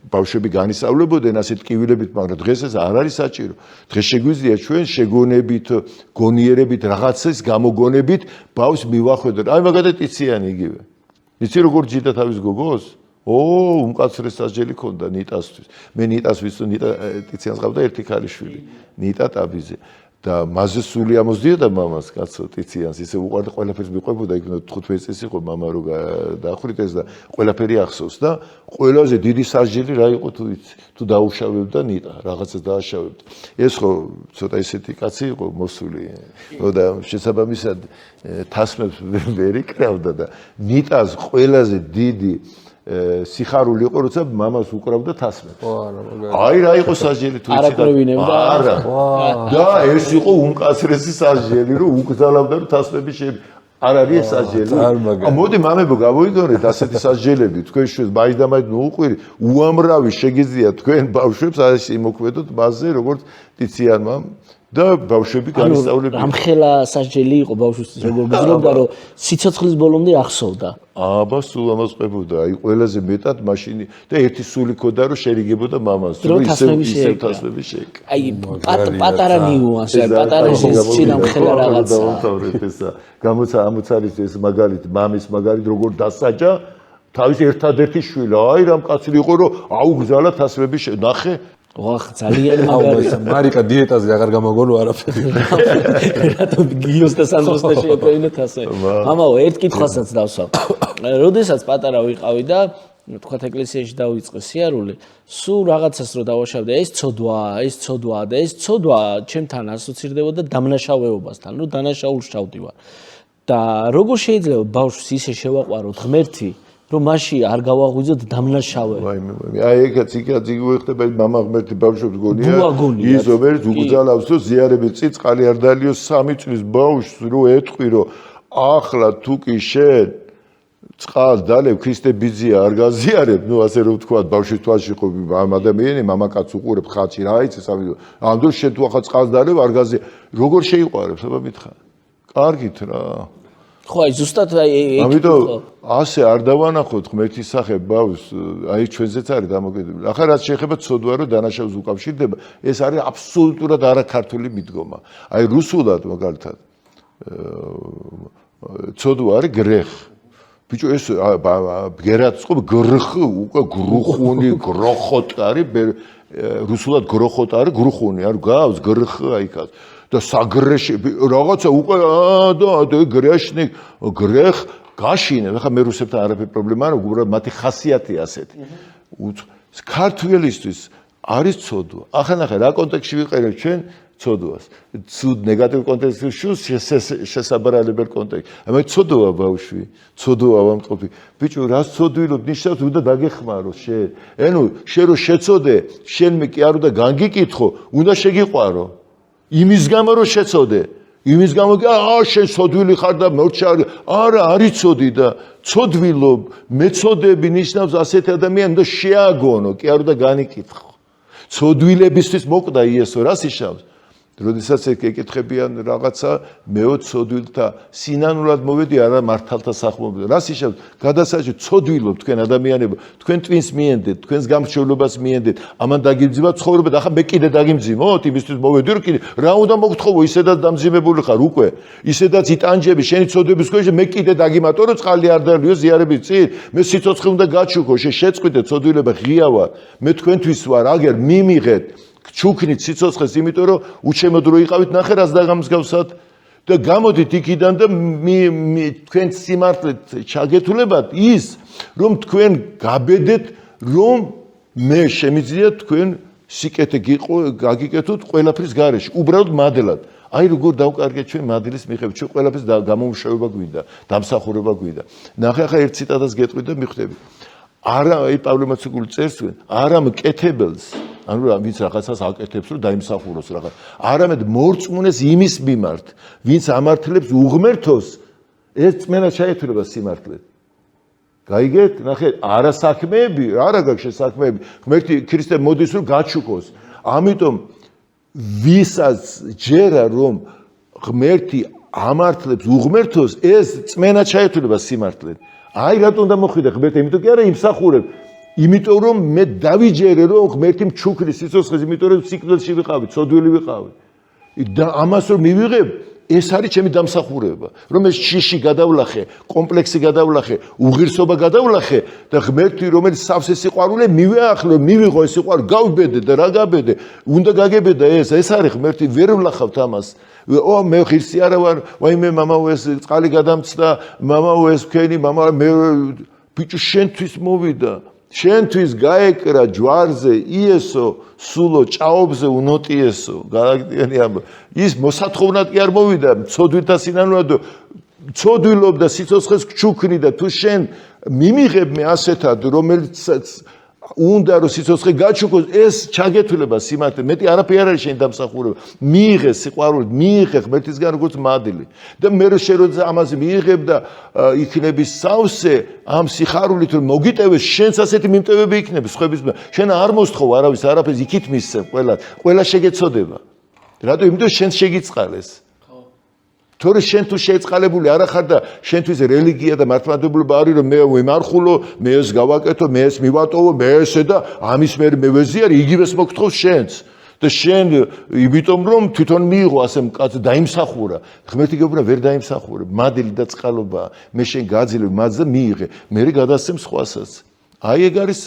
Speaker 3: ბავშვები განისწავლებოდნენ ასეთ ტკივილებით, მაგრამ დღეს ეს არ არის საჭირო. დღეს შეგვიძლია ჩვენ შეგონებით, გონიერებით, რაღაცის გამოგონებით ბავშვს მივახვედროთ. აი მაგალითად ტიციანი იგივე. იცი როგორ ჯიდა თავის გოგოს? უმკაცრეს სასჯელი ქონდა ნიტასთვის. მე ნიტას ვიცი, ნიტა ტიციანს ყავდა ერთი ქალიშვილი, ნიტა ტაბიძე. და მასზე სული ამოსდიოდა მამას, კაცო, ტიციანს, ისე უყვარდა, ყველაფერს მიყვებოდა, იქ 15 წელი იყო მამა რო დაახრიტეს და ყველაფერი ახსოვს და ყველაზე დიდი სასჯელი რა იყო თუ ვიცი, თუ დაუშავებდა ნიტა, რაღაცას დააშავებდა. ეს ხო ცოტა ისეთი კაცი იყო მოსული და შესაბამისად თასმებს ვერ იკრავდა და ნიტას ყველაზე დიდი სიხარული იყო, როცა მამას უკრავდა თასმებს. აი რა იყო სასჯელი თუ იცი და არა. და ეს იყო უმკაცრესი სასჯელი, რომ უკძალავდა რომ თასმები არ არის ეს სასჯელი. მოდი მამებო გავოიგონეთ ასეთი სასჯელები, თქვენ შუს მაინც და მაინც უყვირი, უამრავი შეგიძლია თქვენ ბავშვებს ასე იმოქმედოთ მასზე, როგორც ტიციანმა და ბავშვები განისწავლებენ.
Speaker 1: ამხელა სასჯელი იყო ბავშვისთვის, როგორ გძლებდა, რომ სიცოცხლის ბოლომდე ახსოვდა.
Speaker 3: აბა სულ ამას ყვებოდა, აი ყველაზე მეტად მაშინ და ერთი სული ქონდა რომ შერიგებოდა მამას,
Speaker 1: რომ ისევ
Speaker 3: თასმები შეეკრა.
Speaker 1: აი პატარა ნიუანსი, პატარა ამხელა რაღაცა.
Speaker 3: დავთავრეთ ესა. გამოცა ამოც არის ეს მაგალითი, მამის მაგალითი როგორ დასაჯა თავის ერთადერთი შვილი. აი რამ კაცი იყო რომ აუგზალა თასმები ნახე.
Speaker 1: ვახ ძალიან მაგარია.
Speaker 2: მარიკა დიეტაზე აღარ გამოგონო არაფერი.
Speaker 1: რატომ გიოს და სანდროსთან შეეკვეინოთ ასე? მამაო, ერთ კითხვასაც დავსვამ. როდესაც პატარა ვიყავი და თქვათ ეკლესიაში დავიწყე სიარული, სულ რაღაცას რო დავაშავდე, ეს ცოდვაა და ეს ცოდვა ჩემთან ასოცირდებოდა დამნაშავეობასთან, ნუ დანაშაულს ჩავდივარ. და როგორ შეიძლება ბავშვს ისე შევაყვაროთ ღმერთი, რომ მასში არ გავაღვიძოთ დამნაშავე.
Speaker 3: აი ეგაც იგივე მამა ღმერთი ბავშვებს გონია, ის რომელიც უკძალავს, რომ ზიარები წიწყალი არ დალიოს 3 წლის ბავშვს რო ეთყვი, რომ ახლა თუ კი შენ წყალს დალევ ქრისტე ბიძია არ გაზიარებ, ნუ ასე რომ ვთქვა, ბავშვის თვალში ხო ამ ადამიანი მამაკაც უყურებ ხალხი რა იცი სამი. ამ დროს შენ თუ ახლა წყალს დალევ არ გაზიარებ, როგორ შეიყვარებს, აბა მითხარ. კარგით რა.
Speaker 1: ხო, აი ზუსტად აი
Speaker 3: ამიტომ ასე არ დავანახოთ ღმერთის სახე ბავშვს, აი ჩვენზეც არის დამოკიდებული. ახლა რაც შეეხება ცოდვა, რომ დანაშაულს უკავშირდება, ეს არის აბსოლუტურად არაქართული მიდგომა. აი რუსულად მაგალითად ცოდვა არის გრეხ. ბიჭო ეს ბგერაც ხო გრხ უკვე გრუხუნი გროხოტ არის რუსულად გროხოტ არის გრუხუნი არ გავს გრხ აიქაც და საგრეში რაღაცა უკვე და გრეშნი გრეხ გაშინე ხა მე რუსებთან არაფერი პრობლემა არ უბრალოდ მათი ხასიათი ასეთი ქართველისთვის არის ცოდვა ახლა ნახე რა კონტექსტში ვიყენებ ჩვენ ცოდვას ცუდ ნეგატივ კონტექსტში შუს შესაბრალებელ კონტექსტში ამai ცოდვა ბავშვი ცოდვა ვამყოფი ბიჭო რას ცოდვილობ ნიშნავს უნდა დაგეხმარო შენ ანუ შენ რო შეცოდე შენმე კი არ უნდა განგიკითხო უნდა შეგიყვარო იმის გამო რომ შეცოდე იმის გამო კი შენ ცოდვილი ხარ და მორჩა არა არიცოდი და ცოდვილობ მეცოდები ნიშნავს ასეთი ადამიანი და შეაგონო კი არ უნდა განიკითხო ცოდვილებისთვის მოკვდა იესო რას ნიშნავს როდესაც ეკითხებიან რაღაცა მეო ცოდვილთა სინანულად მოვედი არა მართალთა სახმობაზე რას ნიშნავს გადასაჭირო ცოდვილობ თქვენ ადამიანებო თქვენ twins მიენდეთ თქვენს გამრჩევლობას მიენდეთ ამან დაგიმძიმა ცხოვრება და ახლა მე კიდე დაგიმძიმოთ იმისთვის მოვედი რომ კიდე რა უნდა მოგთხოვო ისედაც დამძიმებული ხარ უკვე ისედაც იტანჯები შენი ცოდვების ქვეშ მე კიდე დაგიმატო რომ წყალი არ დალიო ზიარების წინ მე სიცოცხლე უნდა გაჩუქო შეწყვიტე ცოდვილება ღია ვარ მე თქვენთვის ვარ აგერ მიმიღეთ ჩუქნით სიცოცხლეს იმიტომ რომ უჩემო დრო იყავით ნახე რას დაგამსგავსად და გამოდით იქიდან და თქვენ სიმართლეთ ჩაგეთულებათ ის რომ თქვენ გაბედეთ რომ მე შემიძლია თქვენ სიკეთე გაგიკეთოთ ყველაფრის გარეშე უბრალოდ მადლად აი როგორ დავკარგეთ ჩვენ მადლის მიღებით ჩვენ ყველაფრის გამომშვება გვინდა დამსახურება გვინდა ნახე ახლა ერთ ციტატას გეტყვი და მიხვდები არა აი პავლე მოციქული წერს არა მკეთებელს ანუ ვინც რაღაცას აკეთებს რომ დაიმსახუროს რაღაც არამედ მორწმუნეს იმის მიმართ ვინც ამართლებს უღმერთოს ეს წმენა ჩაეთვლება სიმართლედ გაიგეთ ნახე არა საქმეები არა გაქვს საქმეები ღმერთი ქრისტე მოდის რომ გაჩუქოს ამიტომ ვისაც ჯერა რომ ღმერთი ამართლებს უღმერთოს ეს წმენა ჩაეთვლება სიმართლედ აი რატომ დამოხვიდა ღმერთი იმიტომ კი არა იმსახურებ იმიტომ რომ მე დავიჯერე რომ ღმერთი მჩუქნის სიცოცხლეს იმიტომ რომ სიკვდილში ვიყავი ცოდვილი ვიყავი და ამას რომ მივიღებ ეს არის ჩემი დამსახურება რომ ეს შიში გადავლახე კომპლექსი გადავლახე უღირსობა გადავლახე და ღმერთი რომელიც სავსე სიყვარული მივეახლო მივიღო ეს სიყვარული გავიბედე და რა გაბედე უნდა გაგებედა ეს არის ღმერთი ვერ ვლახავთ ამას ო მე ღირსი არა ვარ ვაიმე მამაო ეს წყალი გადამწდა მამაო ეს ფქენი მამა მე ბიჭო შენთვის მოვიდა შენთვის გაეკრა ჯვარზე იესო სულო ჭაობზე უნოტიესო გარაგტიანი ამ ის მოსათხოვნად კი არ მოვიდა ცოდვილთა სინანულადო ცოდვილობდა სიცოცხლეს გჩუქნიდა თუ შენ მიმიღებ მე ასეთად რომელიც უნდა რომ სიცოცხლე გაჩუქოს ეს ჩაგეთვლება სიმართლე მეტი არაფერი არ არის შენ დამსახურება მიიღე სიყვარული მიიღე ღმერთისგან როგორც მადლი და მე შენ როცა ამას მიიღებ და იქნები სავსე ამ სიხარულით რომ მოგიტევეს შენს ასეთი მიმტევები იქნება სხვების შენ არ მოსთხოვ არავის არაფერს იქით მისცემ ყველა შეგეცოდება რატო იმიტომ შენს შეგიწყალეს თორე შენ თუ შეწყალებული არ ახარ და შენთვის რელიგია და მართლმადიდებლობა არის რომ მე ვემარხულო მე ეს გავაკეთო მე ეს მივატოვო მე ესე და ამის მე მევეზიარი იგივეს მოგთხოვს შენს და შენ იმიტომ რომ თვითონ მიიღო ასე მკაც დაიმსახურა ღმერთი გეუბნა ვერ დაიმსახურე მადლი და წყალობა მე შენ გაძლევ მადლზე მიიღე მე გადასცემ სხვასაც აი ეგ არის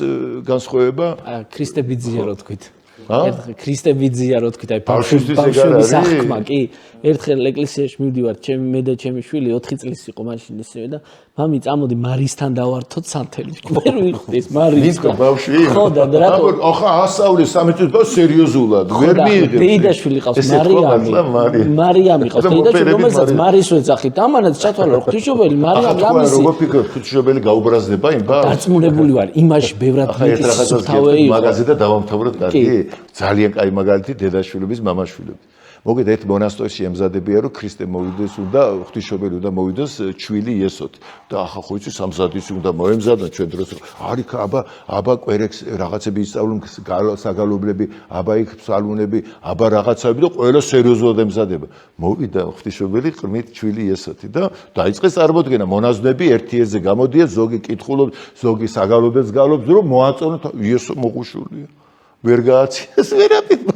Speaker 3: განსხვავება
Speaker 1: ქრისტე ბიძია რო თქვით ქრისტე ბიძია რო თქვით აი ბავშვის აღქმა კი ერთხელ ეკლესიაში მივდივარ ჩემი მე და ჩემი შვილი 4 წლის იყო მაშინ ისევე და მამი წამოდი მარისთან დავართოთ სანთელი მე ვიხდი ეს მარის
Speaker 3: ბავშვი
Speaker 1: ხო და რატო
Speaker 3: ახლა ასავლე 3 წლის ბავშვს სერიოზულად ვერ მიიღებ
Speaker 1: დეიდაშვილი ყავს მარიამი ყავს დეიდაშვილი რომელსაც მარის ვეძახით ამანაც ჩათვალა ღვთისმშობელი მარიამი ამისი
Speaker 3: როგორ ფიქრობ ღვთისმშობელი გაუბრაზდება იმ ბავშვს
Speaker 1: დარწმუნებული ვარ იმაში ბევრად
Speaker 3: მეტი მაგაზე და დავამთავროთ კარგი ძალიან კაი მაგალითი დედაშვილების მამაშვილების მოგეთ ერთ მონასტერში ემზადებიან რომ ქრისტე მოვიდეს უნდა ღვთისმშობელი უნდა მოვიდეს ჩვილი იესოთ და ახლა ხო იცი სამზადისი უნდა მოემზადონ ჩვენ დროს არის აბა კვერექს რაღაცები ისწავლონ საგალობლები აბა იქ ფსალმუნები აბა რაღაცები და ყველა სერიოზულად ემზადება მოვიდა ღვთისმშობელი ყრმით ჩვილი იესოთი და დაიწყეს წარმოდგენა მონაზვნები ერთ-ერთზე გამოდიან ზოგი კითხულობს ზოგი საგალობლებს გალობს რომ მოაწონოთ იესო მოყუშულია ვერ გააციეს ვერაფერ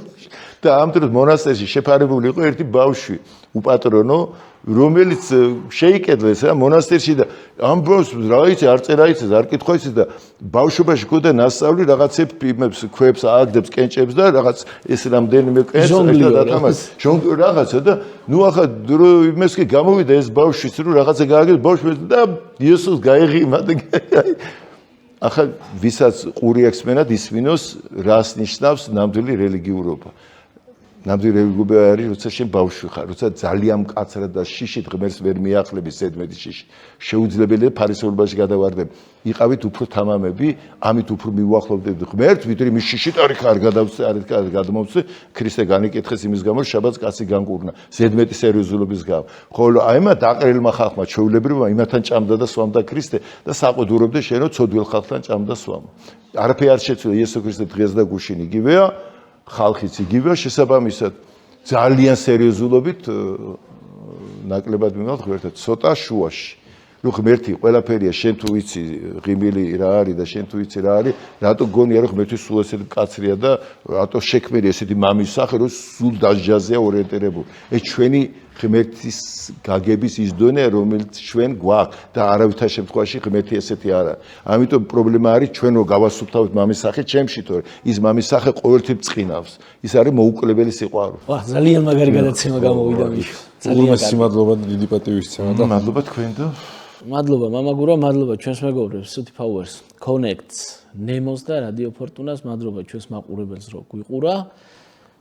Speaker 3: და ამ დროს მონასტერში შეფარებული იყო ერთი ბავშვი უპატრონო რომელიც შეიკედლეს რა მონასტერში და ამ ბავშვს რა იცი არ წერა იცის არ კითხვა იცის და ბავშვობაში ქონდა ნასწავლი რაღაცებს იმებს ქვებს ააგდებს კენჭებს და რაღაც ეს რამდენიმე კენჭს ერთად ათამაშს ჟონგლიორ რაღაცა და ნუ ახლა იმეს კი გამოვიდა ეს ბავშვიც რომ რაღაცა გააგებს ბავშვს და იესოს გაეღიმა და ახლა ვისაც ყური აქვს მენა ისმინოს რას ნიშნავს ნამდვილი რელიგიურობა ნამდვილი რელიგიურობა არის როცა შენ ბავშვი ხარ როცა ძალიან მკაცრად და შიშით ღმერთს ვერ მიახლები ზედმეტი შიში შეუძლებელია ფარისეულობაში გადავარდები იყავით უფრო თამამები ამით უფრო მიუახლოვდებით ღმერთს ვიდრე მის შიშით არ გადავწე არ გადმოვწე ქრისტე განიკითხეს იმის გამო შაბათს კაცი განკურნა ზედმეტი სერიოზულობის გამო ხოლო აი მათ აყრილმა ხალხმა ჩვეულებრივმა იმათთან ჭამდა და სვამდა ქრისტე და საყდურობდა შენო ცოდვილ ხალხთან ჭამდა სვამა არაფერი არ შეცვლა იესო ქრისტე დღეს და გუშინ იგივეა ხალხიც იგივეა შესაბამისად ძალიან სერიოზულობით ნაკლებად მიმართ ღმერთად ცოტა შუაში რომ ღმერთი ყველაფერია შენ თუ ვიცი ღიმილი რა არის და შენ თუ ვიცი რა არის რატო გონია რომ ღმერთი სულ ესეთი მკაცრია და რატო შექმნილი ესეთი მამის სახე რომ სულ დასჯაზეა ორიენტირებული ეს ჩვენი ღმერთის გაგების ის დონე, რომელიც ჩვენ გვაქვს და არავითარ შემთხვევაში ღმერთი ესეთი არა. ამიტომ პრობლემა არის ჩვენ რო გავასუფთავთ მამის სახე ჩემში, თორე ის მამის სახე ყოველთვის წინავს. ის არის მოუკლებელი სიყვარული.
Speaker 1: ვah, ძალიან მაგარი გადაცემა გამოვიდა მიშო.
Speaker 2: უღრმესი მადლობა და დიდი პატივისცემა და
Speaker 3: მადლობა თქვენ და
Speaker 1: მადლობა მამაგურა, მადლობა ჩვენს მეგობრებს Suti Powers, Connects, Nemos და Radio Fortunas, მადლობა ჩვენს მაყურებელს რო გვიყურა.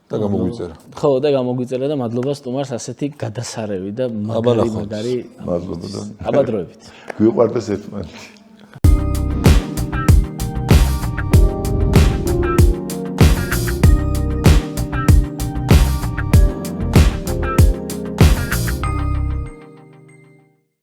Speaker 2: და გამოგვიწერა.
Speaker 1: ხო, და გამოგვიწერა და მადლობა სტუმარს ასეთი გადასარევი და მაგარი
Speaker 3: მადლობა და
Speaker 1: აბადროებით.
Speaker 3: გვიყვარდეს ერთმანეთი.